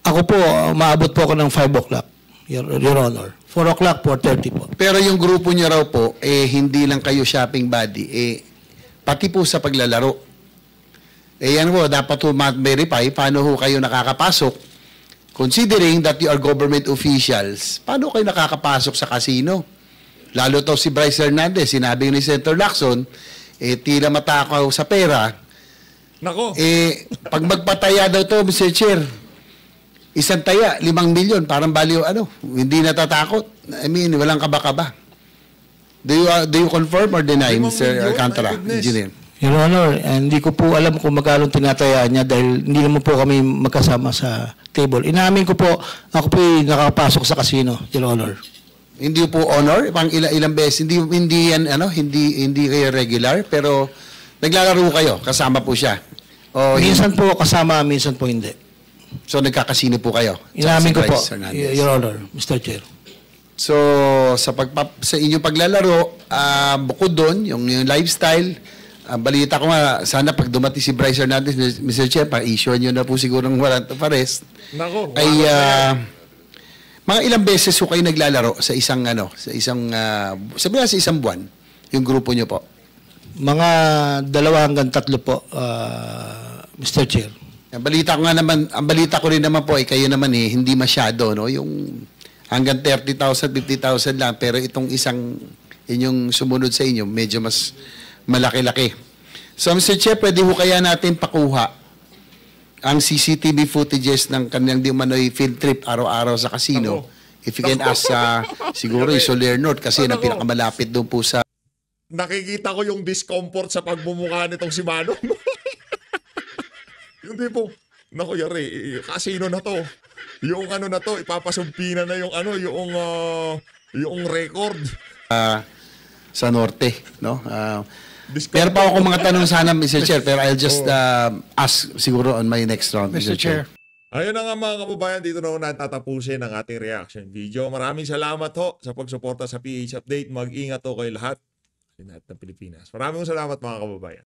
Ako po, maabot po ako ng 5 o'clock, Your Honor. 4 o'clock, 4:30 po. Pero yung grupo niyo raw po, hindi lang kayo shopping body, pati po sa paglalaro. Yan po, dapat po verify paano ho kayo nakakapasok. Considering that you are government officials, paano kayo nakakapasok sa casino? Lalo to si Bryce Hernandez, sinabi ni Senator Lacson, tila matakaw sa pera. Nako. Pag magpataya daw to, Mr. Chair, isang taya, 5 milyon, parang baliw, hindi natatakot. I mean, walang kaba-kaba. Do you confirm or deny, Mr. Alcantara, Engineer? Your Honor, hindi ko po alam kung magkano tinatayaan niya dahil hindi naman po kami magkasama sa table. Inamin ko po, ako po nakapasok sa casino, Your Honor. Hindi po honor, pang ilang beses, hindi yan hindi kayo regular, pero naglalaro kayo, kasama po siya. Minsan po kasama, minsan po hindi. So nagkakasino po kayo? Inamin ko po, Your Honor, Mr. Chair. So sa inyong paglalaro, bukod doon, yung lifestyle, balita ko nga, sana pag dumating si Bryce Hernandez, Mr. Chair, pa-issue nyo na po siguro ng warrant of arrest. Nako. Ay, mga ilang beses ko kayo naglalaro sa isang, sabi sa isang buwan, yung grupo nyo po? Mga 2 hanggang 3 po, Mr. Chair. Ang balita ko rin naman po, kayo naman hindi masyado, no? Yung hanggang 30,000, 50,000 lang, pero itong inyong sumunod sa inyo, medyo mas malaki-laki. So, Mr. Chair, pwede ho kaya natin pakuha ang CCTV footages ng kanilang di umano'y field trip araw-araw sa casino. If you can ask siguro yung Soler North kasi na pinakamalapit doon po sa... Nakikita ko yung discomfort sa pagmumukha nitong si Manong. Yung tipo, naku yari, casino na to. Yung na to, ipapasumpinan na yung yung record. Sa norte, no? Pero pa ako mga tanong sana, Mr. Chair, pero I'll just ask siguro on my next round, Mr. Chair. Ayun na nga mga kababayan, dito na ho natatapusin ang ating reaction video. Maraming salamat ho sa pagsuporta sa PH Update. Mag-ingat ho kayo lahat ng Pilipinas. Maraming salamat mga kababayan.